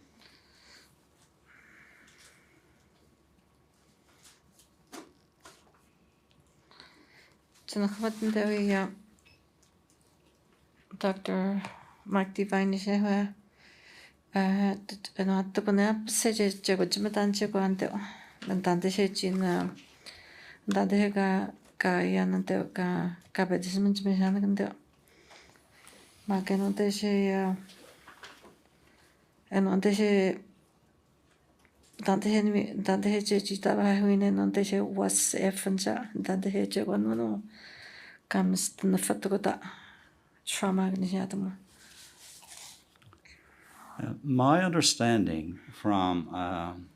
Dr. Mark Devine is here. And to go up, say, Jagojimatanchigo and Dante Shechin, Dante Kayan and the Cabadismans Mechanic. Marcanote and on the Dante Chita Win on the was F&Ja, Dante Jagono comes to the Fatogota. Trauma. My understanding from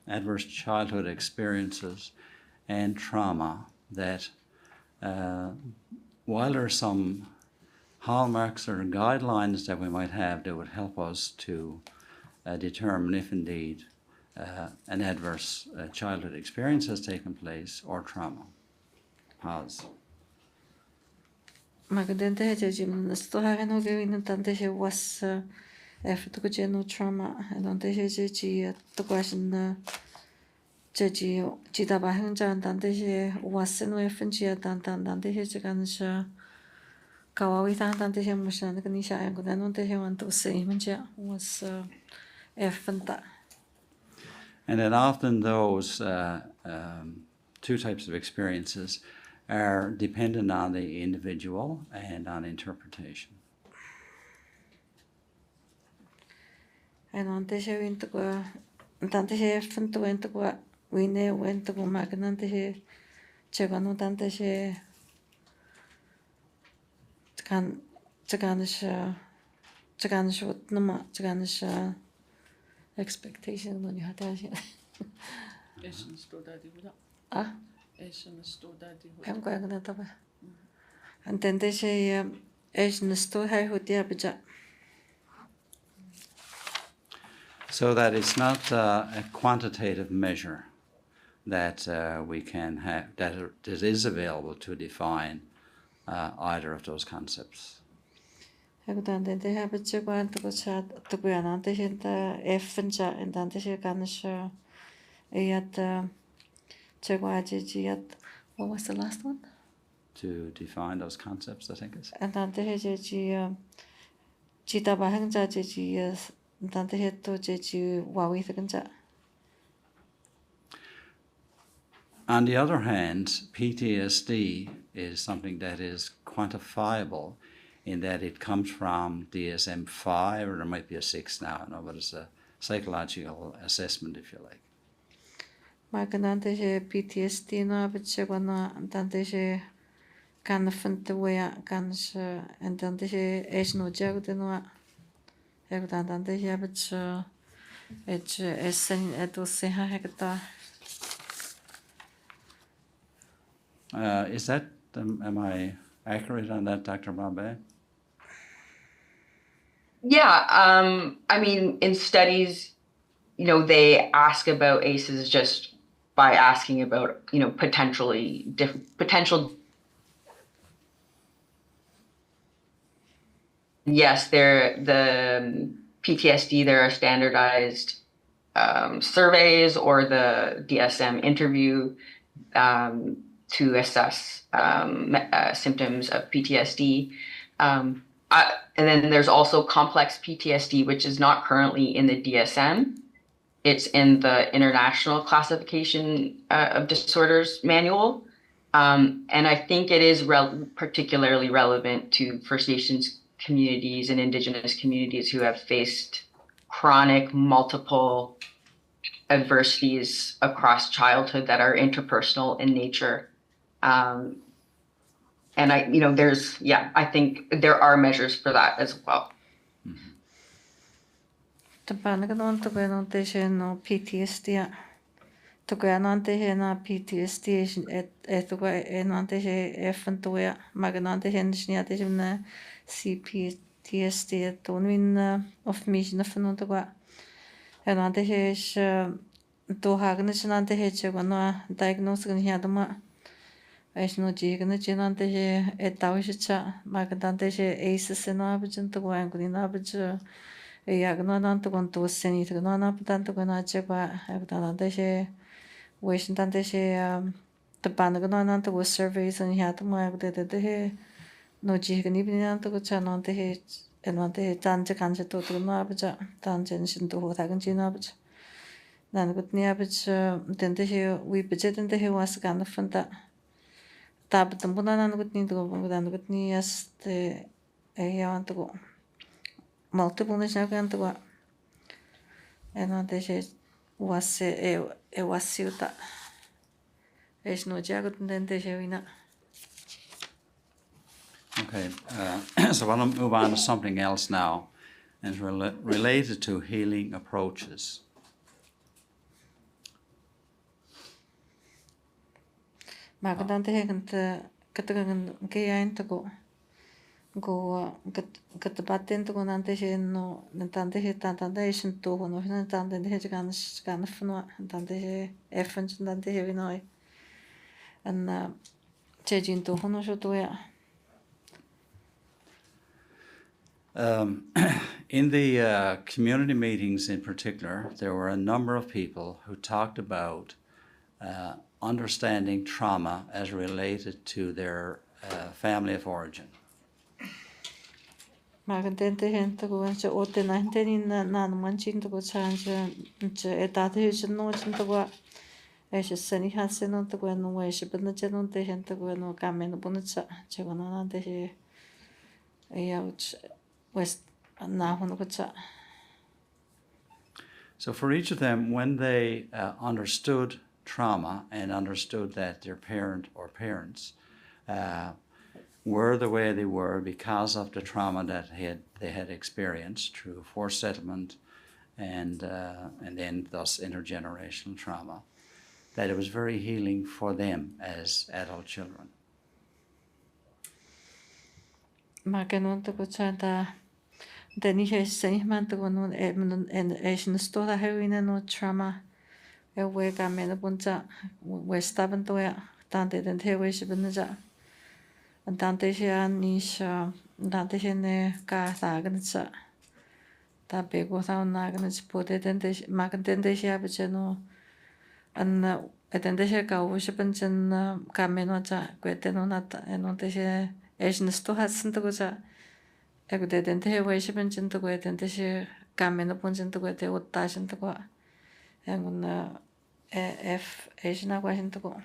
adverse childhood experiences and trauma that while there are some hallmarks or guidelines that we might have that would help us to determine if indeed an adverse childhood experience has taken place or trauma has. Magdalena Jim still having no giving and Dante was after the general trauma and on the Heji the question Jeji Chita Bahanja and Dante was in Wefangia Dante Hejigans Kawawi Dante Hemushan Ganisha and good and on the Hewan to say was Fanta. And then often those two types of experiences are dependent on the individual and on interpretation. And on the show into go, Dante Chef and went to go, we never went to go Magnante Chegano Dante Chaganish what no Chaganish expectation when you had that. Ah? I'm going to have and then they say, Asian store high who dear So that it's not a quantitative measure that we can have, that is available to define either of those concepts. Then they have a check to go chat to go on the F and chat and then they can what was the last one? To define those concepts, I think is. And then the On the other hand, PTSD is something that is quantifiable in that it comes from DSM-5, or there might be a 6 now, no, but it's a psychological assessment, if you like. PTSD no abitchegona dante kan fante wea kan and dante es no jagdeno hegda dante abitch essen etos ha hegda. Is that, am I accurate on that, Dr. Bombay? Yeah, I mean, in studies, they ask about ACEs just by asking about, potential. Yes, the PTSD, there are standardized surveys or the DSM interview to assess symptoms of PTSD. And then there's also complex PTSD, which is not currently in the DSM. It's in the International Classification of Disorders Manual. And I think it is particularly relevant to First Nations communities and Indigenous communities who have faced chronic multiple adversities across childhood that are interpersonal in nature. And I think there are measures for that as well. PTSD. PTSD CPTSD of mission diagnosis es no jigna jinante he etawisha magdante he aces no abjunto angulina abj yagno nanto con to seni to no tanto con acheba agdante he wishntante he the banagno nanto was surveys and had mo agde he no jigni binanto con chanante he enante he tanche kanche to no abja tanche shinto ho tagan jina abj nangut ni abj dente he we budgetente he was kind of fanta tab tambuna nangut ni to nangut ni to multiple national to enante he was was siuta es no jagut dente he wina. Okay, so I want to move on to something else now, and it's related to healing approaches. Magdante hegant katagan kayain to go katabatin to go nante he no nantante he tantante ishin to no nantante he gan fno nantante he effens nante he vinoi and chejin to no sho to ya. In the community meetings in particular, there were a number of people who talked about understanding trauma as related to their family of origin. Magdante hent go and so ote nantenin nan manchin to go change etate is no to go es seni hasen to go no es but no chen te hent go no kamen buncha chegona nante he out west na hono go. So for each of them, when they understood trauma and understood that their parent or parents were the way they were because of the trauma that they had experienced through forced settlement and then thus intergenerational trauma, that it was very healing for them as adult children. Then he says, "Man, to go on and Asian store that having no trauma. A way I made a buncha West Staben to it. Dante didn't have wish benza. And Dante here niche Dante in car saganza. That big was our nagan's put it and Macan Dente here, but you know, an etendeshe ka ushpenchen kamenocha kwetenonata enoteshe esnesto hatsintogocha ekudetente weishpenchen to kwetenteshe kameno ponchen to kwete uttashin to kwa engun f esna kwashin to ko.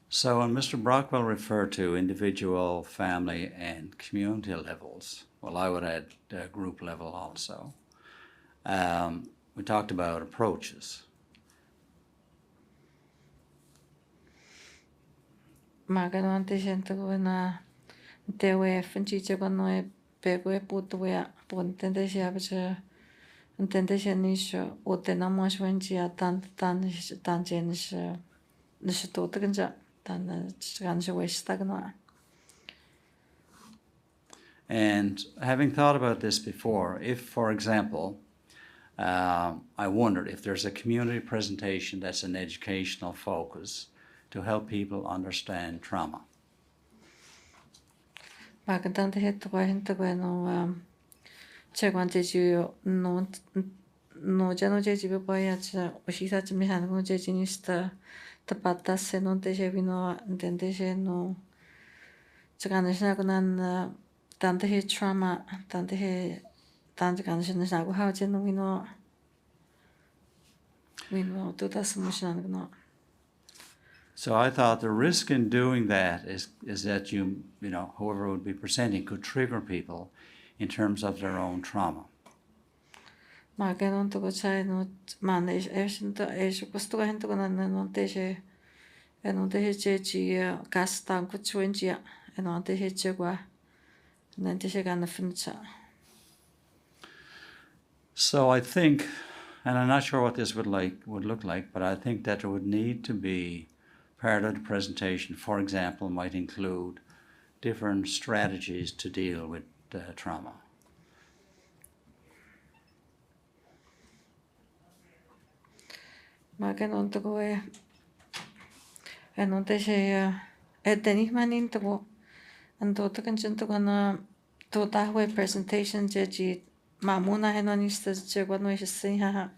So when Mr. Brockwell referred to individual, family, and community levels, well, I would add group level also. We talked about approaches. Magananteshen to go na tewe finchiche no pegue putuya pontendeshe abacha entendeshe nisho utenamos wenchia tan jenish nishtotenja tan ganshe westagna. And having thought about this before, if, for example, I wondered if there's a community presentation that's an educational focus to help people understand trauma. Magandang hinto ko no chegwan jeju no jano jeju boya cha ushisa chmihan no jejinista tapata se no deje vino entendeshe no chaganisha kunan tante he trauma tante he tante ganisha go how jeno vino to das mushan no. So I thought the risk in doing that is that you know, whoever would be presenting could trigger people in terms of their own trauma. Magenon to go chai no man is to posto ga hento na no teje eno teje chi kastan ku chwenjia eno teje chegwa nan teje ga na fincha. So I think, and I'm not sure what this would look like, but I think that there would need to be part of the presentation, for example, might include different strategies to deal with trauma. Magenon to go eno teje etenihmanin to go and to kan to na to ta presentation jeji mamuna henonista chegwa no is sinha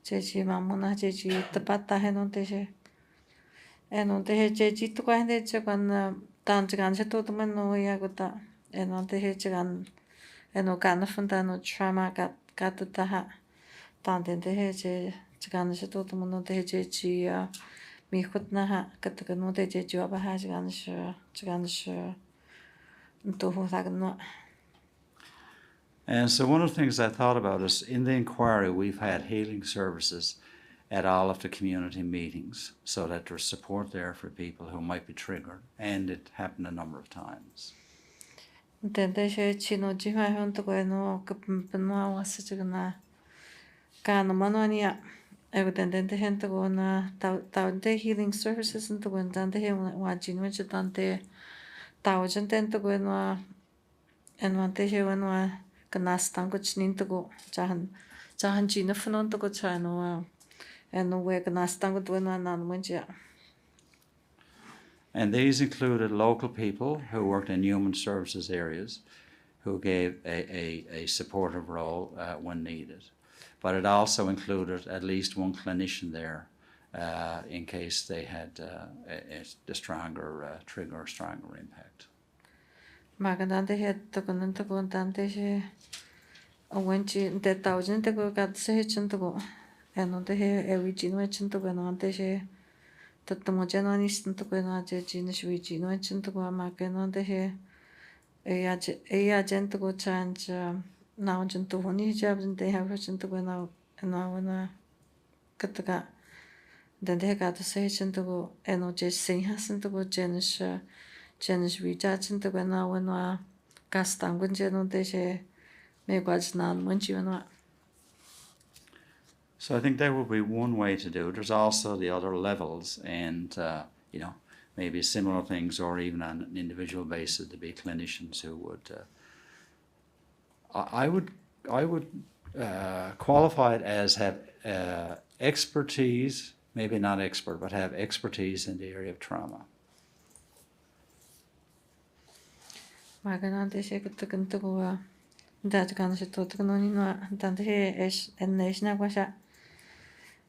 jeji mamuna jeji tapata henon teje eno teje jeji to kan de chegwan tan chigan se to man no ya gota eno teje chigan eno kan funda no trauma kat ta ha tan de teje chigan se to man no teje ji mi khutna ha kat no teje jo ba ha chigan se to ho no. And so one of the things I thought about is in the inquiry, we've had healing services at all of the community meetings so that there's support there for people who might be triggered, and it happened a number of times. Tendeshe chino jima honto ko no kapno was chigna kan manonia ego tendente hento ko na ta healing services into ko tante he wa jino chitante ta tento ko no enwante he no kanastan ko chnin to ko jahan jino fnon to ko chano eno we kanastan ko to no nan munja. And these included local people who worked in human services areas who gave a supportive role when needed. But it also included at least one clinician there in case they had a stronger trigger or stronger impact. Magandante het to kontante she awenchi de thousand to go got se chinto eno de he evicino chinto no ante she tatmo janonis to ko na je jinish vicino chinto ko magano de he eya jento ko change now chinto honi jabs they have chinto ko na kataka den de got se chinto ko eno je sin hasinto ko jenish vicha chinto ko na wana kastan gun jeno de she me gwaj nan munchi wana. So I think that would be one way to do it. There's also the other levels and, you know, maybe similar things or even on an individual basis to be clinicians who would, I would qualify it as have expertise, maybe not expert, but have expertise in the area of trauma. Maganante she kutukunto ko that kan se to no ni no tante he es en nesna kwasha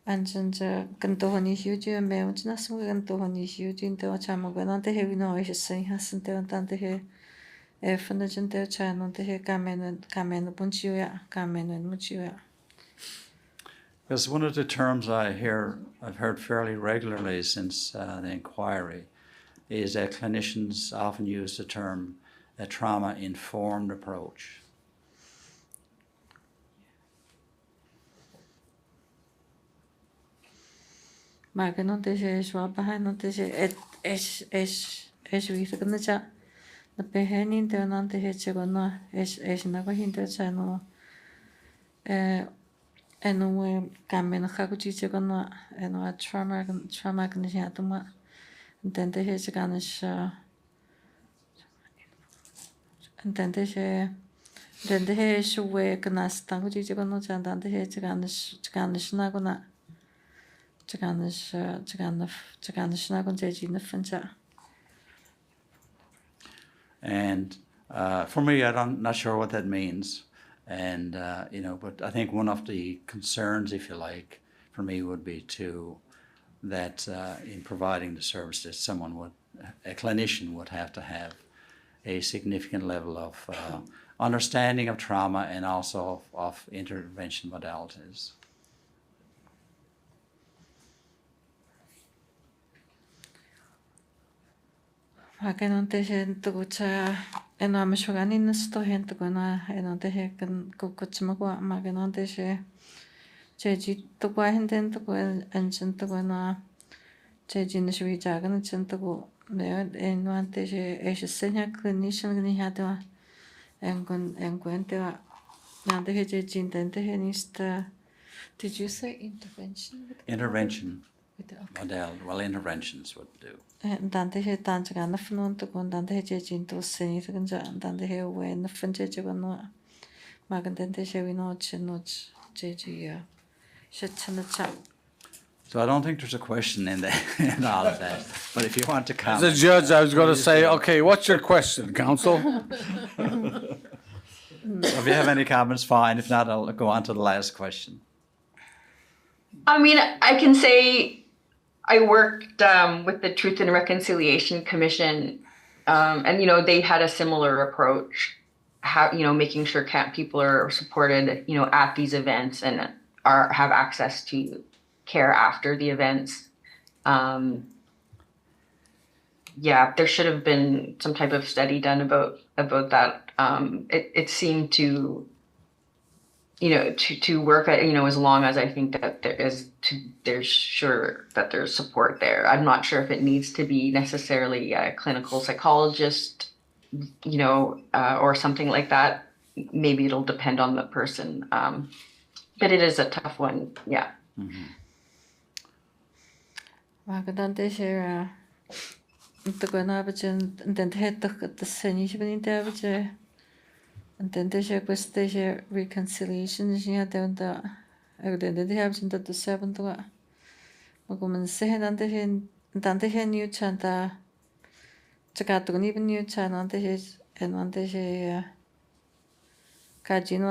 안전자 근도원이 휴지에 매우 지났으면 근도원이 휴지인데 자모가한테 해위나 있었으니 하신데 단테 에프너진데 자는데 가면은 본지야 가면은 무지야. Because one of the terms I've heard fairly regularly since the inquiry is that clinicians often use the term a trauma-informed approach. Maar non te zwaar bij non te es wie kunnen ja de behenin de non te het gewoon no es na go hinder ja no en no kamen ga go chi gewoon no en no trauma kan ja to ma den te het gaan is en den te het we kan sta go chi gewoon no ja den te het gaan is na go na And for me, I'm not sure what that means. And, but I think one of the concerns, if you like, for me would be that in providing the service that a clinician would have to have a significant level of understanding of trauma and also of intervention modalities. Hakenon tehe tukucha enam shuganin sto hen tukuna enon tehe kan kukuchmakwa magenon tehe jeji tukwa henden tuku enchen tukuna jeji nishwi jagan chen tuku neo enon tehe eshisenya clinician gni hatwa enkun tewa nan tehe jeji den tehe nista. Did you say intervention? Intervention Okay. model, well, interventions would do. Dante he tancha na fnun to kon dante he jejin to seni to ganja dante he we na fun jeje no magan dante she we no jeji ya shachana cha. So I don't think there's a question in all of that. But if you want to As a comment. judge, I was going to say, okay, what's your question, counsel? If you have any comments, fine. If not, I'll go on to the last question. I mean, I can say I worked with the Truth and Reconciliation Commission, and they had a similar approach. Making sure people are supported, at these events and have access to care after the events. There should have been some type of study done about that. It seemed to work, as long as I think that there's sure that there's support there. I'm not sure if it needs to be necessarily a clinical psychologist, or something like that. Maybe it'll depend on the person. But it is a tough one. Yeah. Dante she to go na bachen dante he to seni she bin te bache dante she queste she reconciliation she had da dante have chin to seven to magumen se dante he new chanta chaka to ni bin new chan dante he en dante she kajino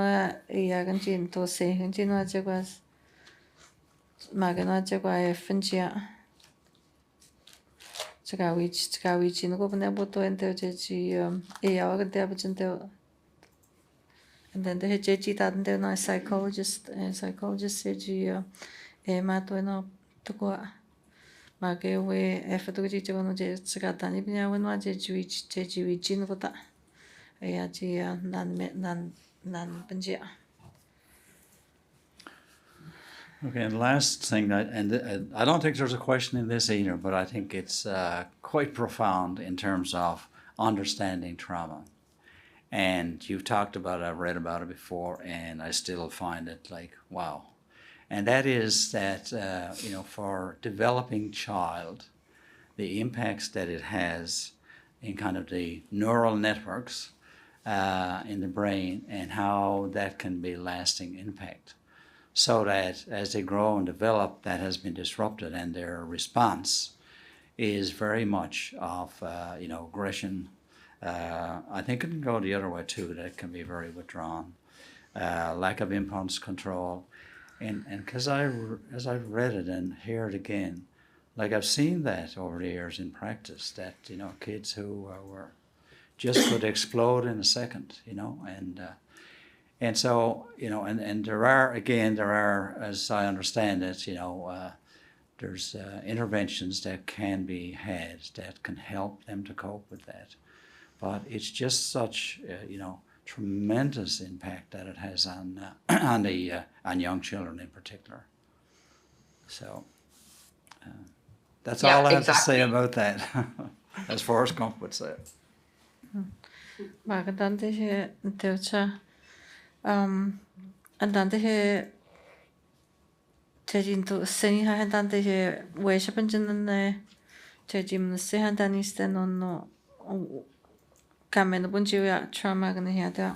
ya gan chin to se hin chin wa che was magana che kwa e funjia Chikawi chino bune boto ente jeji yawa gante abachante and then the jeji tadante na psychologist jeji mato na tukwa mage we efatu jeji kono je chikata ni binya wenwa jeji wi chino kota ya ji nan benjia. Okay, and last thing, I don't think there's a question in this either, but I think it's quite profound in terms of understanding trauma. And you've talked about it, I've read about it before, and I still find it like, wow. And that is that, for developing child, the impacts that it has in kind of the neural networks in the brain and how that can be lasting impact. So that as they grow and develop, that has been disrupted, and their response is very much of, aggression. I think it can go the other way too, that it can be very withdrawn, lack of impulse control. And because as I've read it and heard it again, like I've seen that over the years in practice, that kids who were just could explode in a second, and so and there are, as I understand it, there's interventions that can be had that can help them to cope with that, but it's just such tremendous impact that it has on on young children in particular. So that's Yeah, all I have to exactly. say about that, as Forrest Gump would say. Magandang deutscher andante 제진도 세니하 한단데 외셔번지는 제짐는 세한다니스테 논노 가면 본지야 트라마가는 해야 돼.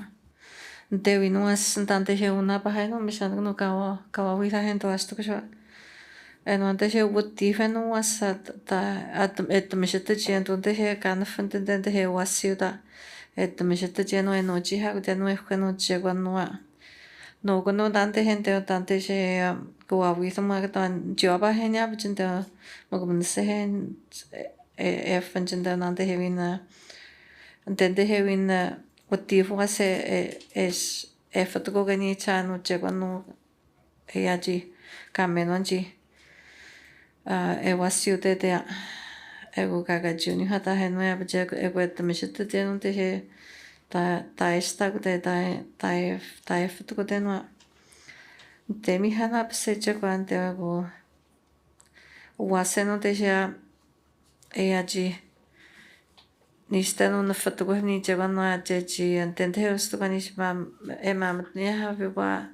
Dewi nuas sentante he una pahay no misan no kawa wita hen to asto ko sha. En ante he wutti fe no was at misete chen to de he kan funten de he was yuda. Misete chen no eno ji ha de no e no che gwan no. No ko no dante hen de dante she kawa wita ma tan joba hen ya bjin de mo ko se hen funten de nante he wina. De he wina wutti fu se fatto che ni c'hanno c'è quando e oggi cambiano oggi e wasio te e go kaga juni hata he no ya bje e go te mi shite te no te he ta esta go te ta fatto ko te no te mi hana pse che quante go waseno te ya e oggi Niistä on fattu kun niitä vaan ajattelin, että tehosta kun niissä emämät niin hävi vaan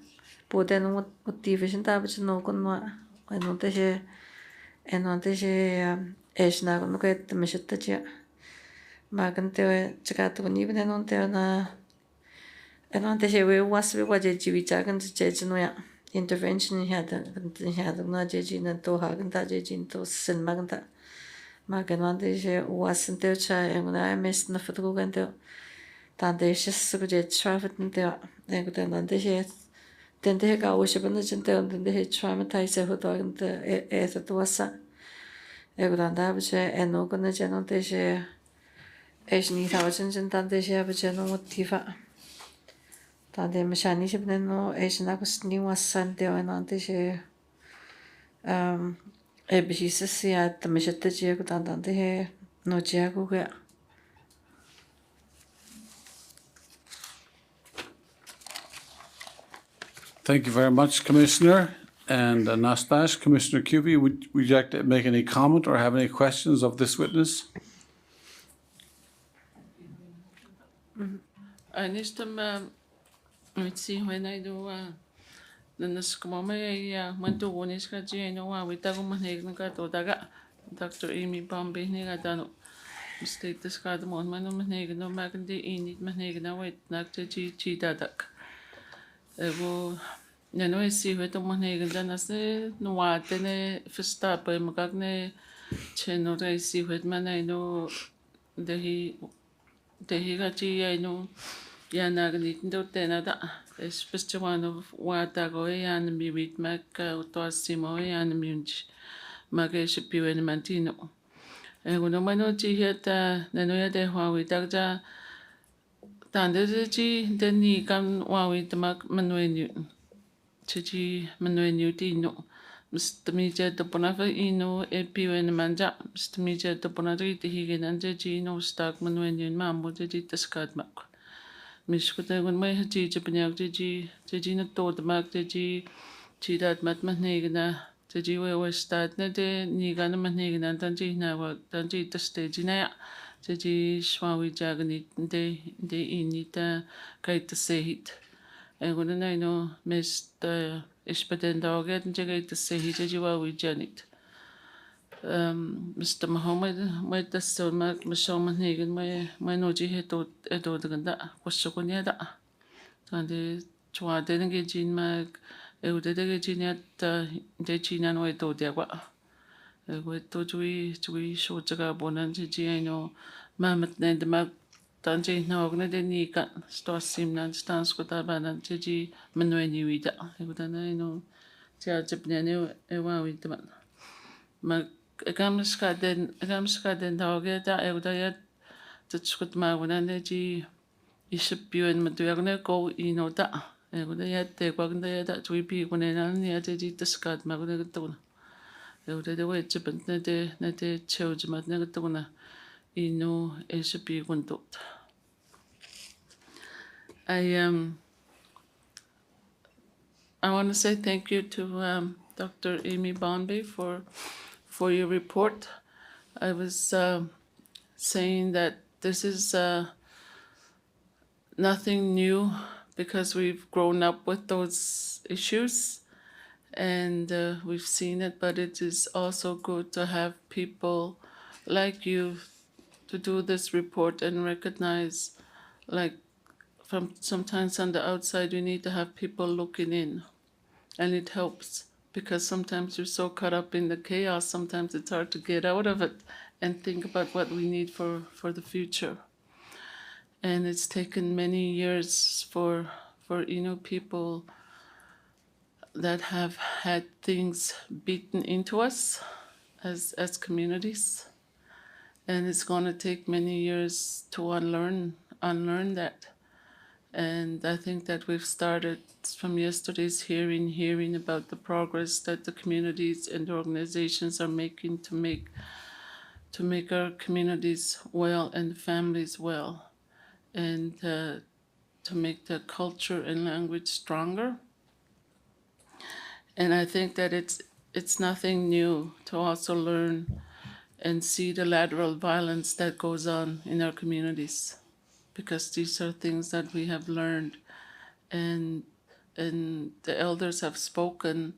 puhuten motiivisen tapaisen noukon en ole tehnyt esnä kun kehittämiset ja mä kan teo sekä kun niiden on teona en ole tehnyt vielä vuosi vielä jejivicha kan jejino ja intervention hada no jejina to hagan ta jejin to sen maganta Maganante je wasante cha enguna mes na fatgo gante tante shis go je traffic nte ego tante je tente ga wo shibana jinte tente he traumatize ho to gante to wasa ego tante abje eno gona je no te je es ni ta chen tante je abje no motiva tante mashani shibna no es na kusni wasante enante je Ebhisi at the Mishata Giacotan he no Giago. Thank you very much, Commissioner. And Nastash, Commissioner Cupie, would you like to make any comment or have any questions of this witness? When I do the Skomame, went to one is Gino, we tag on Manega to Daga, Dr. Amy Bombay Negadano. State the Scadamon, Manega, no Magandi, in it Manega, wait, Nacta G. Dadak. Ego, I see what the Manega done as the Noa, then first up by Magagne, Cheno, I see what man I know the Higachi, I know. Yanagni do tenada, especially one of Watago and me with Mac Tosimo and Munch, Magesh Piu and Mantino. And when no manochi hit the Noya de Huawei Dagja Tandaji, then he come Huawei the Mac Manuel Newton. Chichi Manuel Newtino. Mr. Mijat the Bonafa Ino, Epiu and Manja, Mr. Mijat the Bonari, the Higan and Jeji, no stock Manuel Newton, Mammo, the Scadmac. Miss Kutan may have teach a penalty, Jejina told the mark the G, that Matmanegana, the G will start the day, Nigana Manegan and Tanjina, Tanji the stage in air, the G Swawi Jaganit, they in it, kite to say it. And when I know Mr. Ishpaden dog and Jagate to say it, as you are with Janet. Mr. Mohammed, my son, Mashon Hagan, my noji had to the Ganda, was so good near that. And the Chua didn't get in my Eudegin at the Chin and I told there what. We told we short Jagabon and Gigi, I know, Mammoth named the Mag Tanji, no, Gnadini got Star Sim and stands with Aban and Gigi Manuel Nuida. I know. tiajapniani ewa witaman. Ma agamskaden daugeta eudayat tatskut magunane ji isippiuen matuyagne go inota. Eudayat te kwagndayat tuipi kunenani ateji taskat magunagutuna. Eudayat chipant nete chewjmat nagatuna inu isippi kuntot. I want to say thank you to Dr. Amy Bombay for your report. I was saying that this is nothing new because we've grown up with those issues and we've seen it, but it is also good to have people like you to do this report and recognize, like, from sometimes on the outside, we need to have people looking in, and it helps because sometimes you're so caught up in the chaos, sometimes it's hard to get out of it and think about what we need for the future. And it's taken many years for people that have had things beaten into us as communities. And it's going to take many years to unlearn that. And I think that we've started from yesterday's hearing about the progress that the communities and the organizations are making to make our communities well and families well, and to make the culture and language stronger. And I think that it's nothing new to also learn and see the lateral violence that goes on in our communities, because these are things that we have learned, and the elders have spoken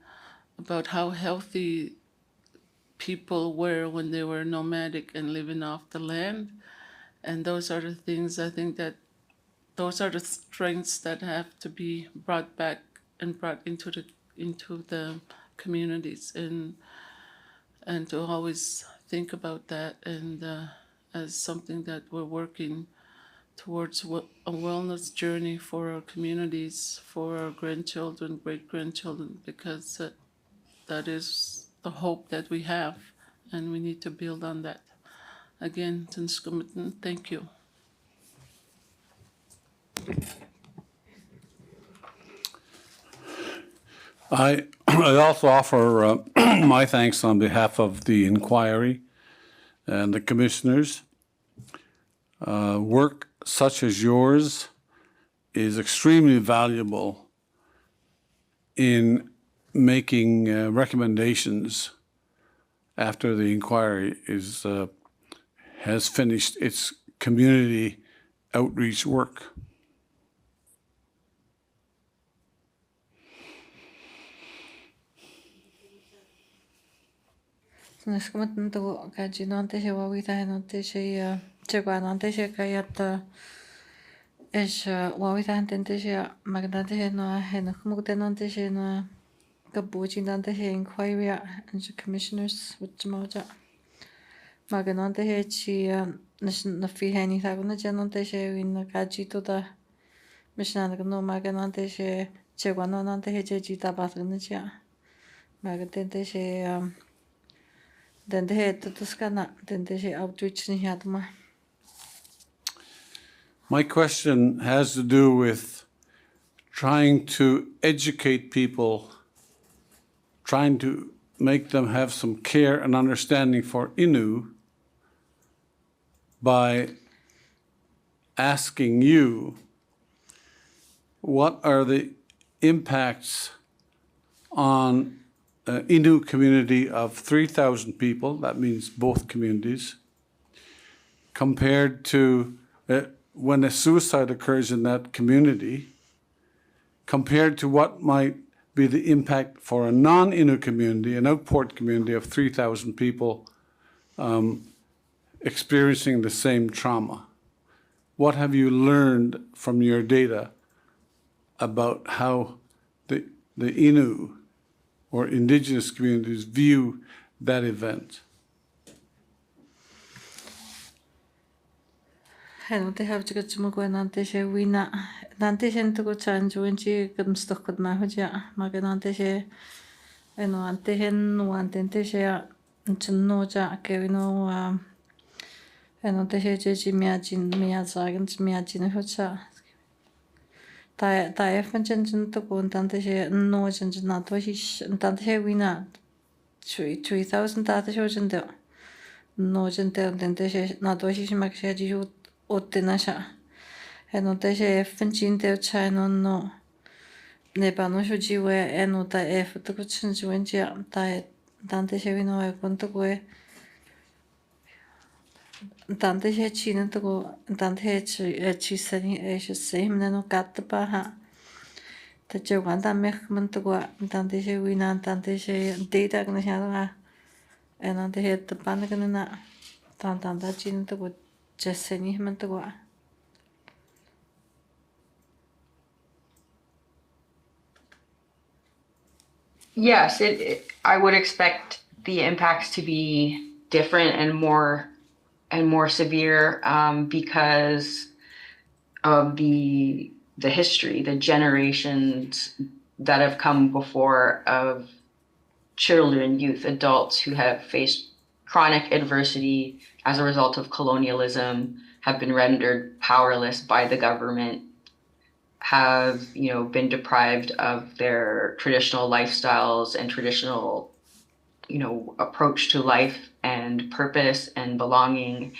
about how healthy people were when they were nomadic and living off the land. And those are the things, I think that those are the strengths that have to be brought back and brought into the communities, and to always think about that, and as something that we're working towards a wellness journey for our communities, for our grandchildren, great-grandchildren, because that is the hope that we have, and we need to build on that. Again, thank you. I also offer my thanks on behalf of the inquiry and the commissioners. Work such as yours is extremely valuable in making recommendations after the inquiry has finished its community outreach work. Naskamat to kaji nante se wawita nante se chegua nante se kayata es wawita nante se magnate se no hen kumukte nante se no kabuchi nante se inquiry and the commissioners with moja magnante se chi na fi hani saguna nante se win kaji to da mishna no magnante se chegua no nante se ji ta basuna cha magnante se den outreach My question has to do with trying to educate people, trying to make them have some care and understanding for Innu by asking you, what are the impacts on Innu community of 3,000 people, that means both communities, compared to when a suicide occurs in that community, compared to what might be the impact for a non-Innu community, an outport community of 3,000 people experiencing the same trauma. What have you learned from your data about how the Innu or indigenous communities view that event? Nante have to get some nante se wina nante se to go change when she comes to cut my hoja maganante se eno antehen no antentesea nnoja kevino eno teshe jeji miajin hocha ta efan chen to ko antenteshe no chen na to hi antenteshe wina 3000 ta teshe chen de no chen te antenteshe na to hi makshe ji ottena sha eno teshe efan chin te cha no ne pano shojiwe eno ta to ko chen jiwen ja ta antenteshe wino e kon to ko Tante he china to go tante he chi sani e she same no kat pa ha ta che wan ta me man to go tante he wina tante he data kana sha ha e na te he ta pa na kana na tante china to go che sani man to go Yes, I would expect the impacts to be different and more severe because of the history, the generations that have come before of children, youth, adults who have faced chronic adversity as a result of colonialism, have been rendered powerless by the government, have been deprived of their traditional lifestyles and traditional approach to life and purpose and belonging,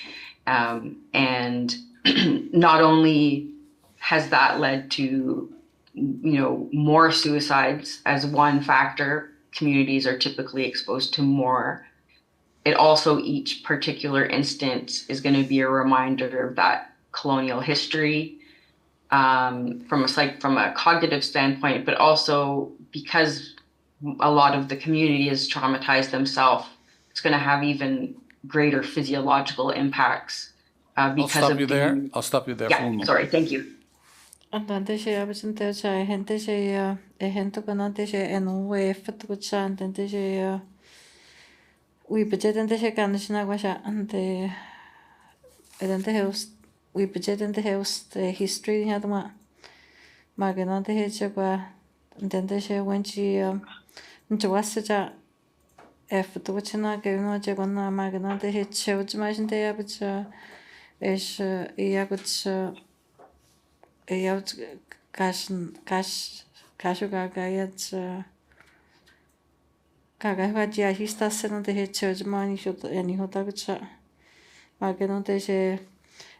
and not only has that led to more suicides as one factor. Communities are typically exposed to more. It also, each particular instance is going to be a reminder of that colonial history, from a cognitive standpoint, but also because a lot of the community is traumatized themselves, it's going to have even greater physiological impacts because of I'll stop you there for a Yeah, moment. sorry, thank you. antenteshe absen te cha henteshe hento kana teshe eno we fat ko cha antenteshe we budget anteshe kana shina kwa sha ante edente heus we budget ante heus history ya tama magana te he cha kwa antenteshe wenchi nchwasa cha fat ko china ke no cha kana magana te he cheu chma shin te ya bcha es ya kuch ja kashu gagayat gagayat ja histasen te he chojmani shot ani hota gcha mageno te she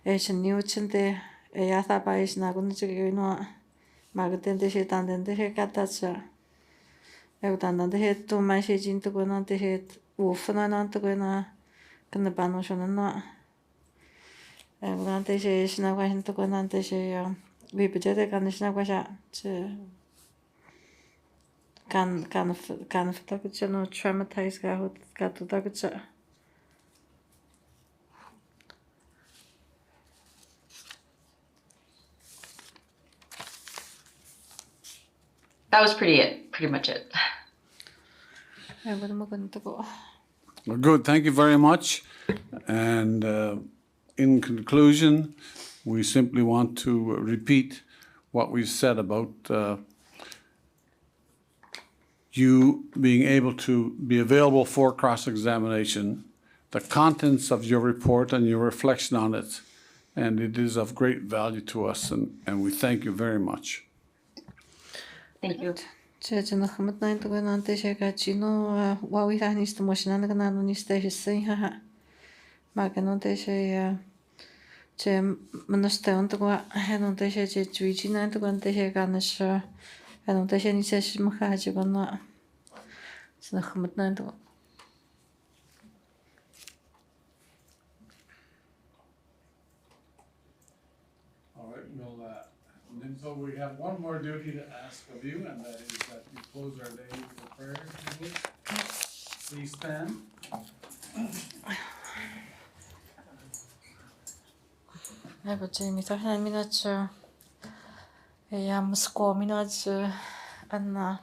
es niuchente ya ta pais na gun che no magten te she tan te he katacha e tan te he to ma she jin to gona te he ufna nan to gona kana pano shona no e gona te she shna wa hin to gona te she we budget kan shna kwa sha che kan tak che no traumatize ga to tak che That was pretty much it. e gona mo kan to go Well, good. Thank you very much. And in conclusion, we simply want to repeat what we've said about you being able to be available for cross-examination, the contents of your report and your reflection on it. And it is of great value to us, and we thank you very much. Thank you. che che na khamat na to gona te she ga chino wa wi ha ni sto mo shna na no ni ste she sin ha mageno te she che manaste on to go no te she che chui chi na to gona te she ga na sha no te she ni se shi ma ha che gona na khamat na to All right, well, Nympho, we have one more duty to ask of you, and that is that you close our day with a prayer, if you would. Please stand. e ba che mi ta ha mi na che e ya msko mi na che anna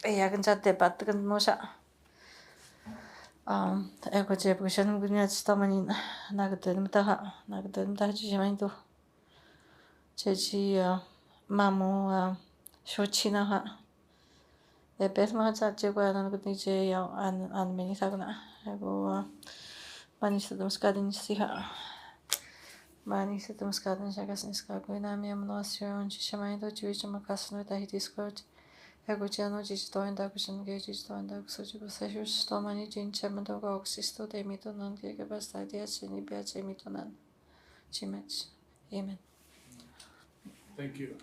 e ya gan cha debat gan no sha e ko che bu shan gu ni sta mani na ga den ta ha na ga den ta ji mai to che ji mamu sho chi na ha Perma Chachigo Anaguniche and Minisagna. I go Manisatum Skadin Siha. Manisatum Skadin Shagasniska, Guinamiam Nostrum, Chishamaido, Jewish Macasno, Tahitis Court. Eguciano Gisto and Dagusan Gagisto and Dagusojigo Sessions, Tomani Jin Chamatoga Oxisto, de Mitonan, Gagabasta, Sinibia, Mitonan. Chimets. Amen. Thank you.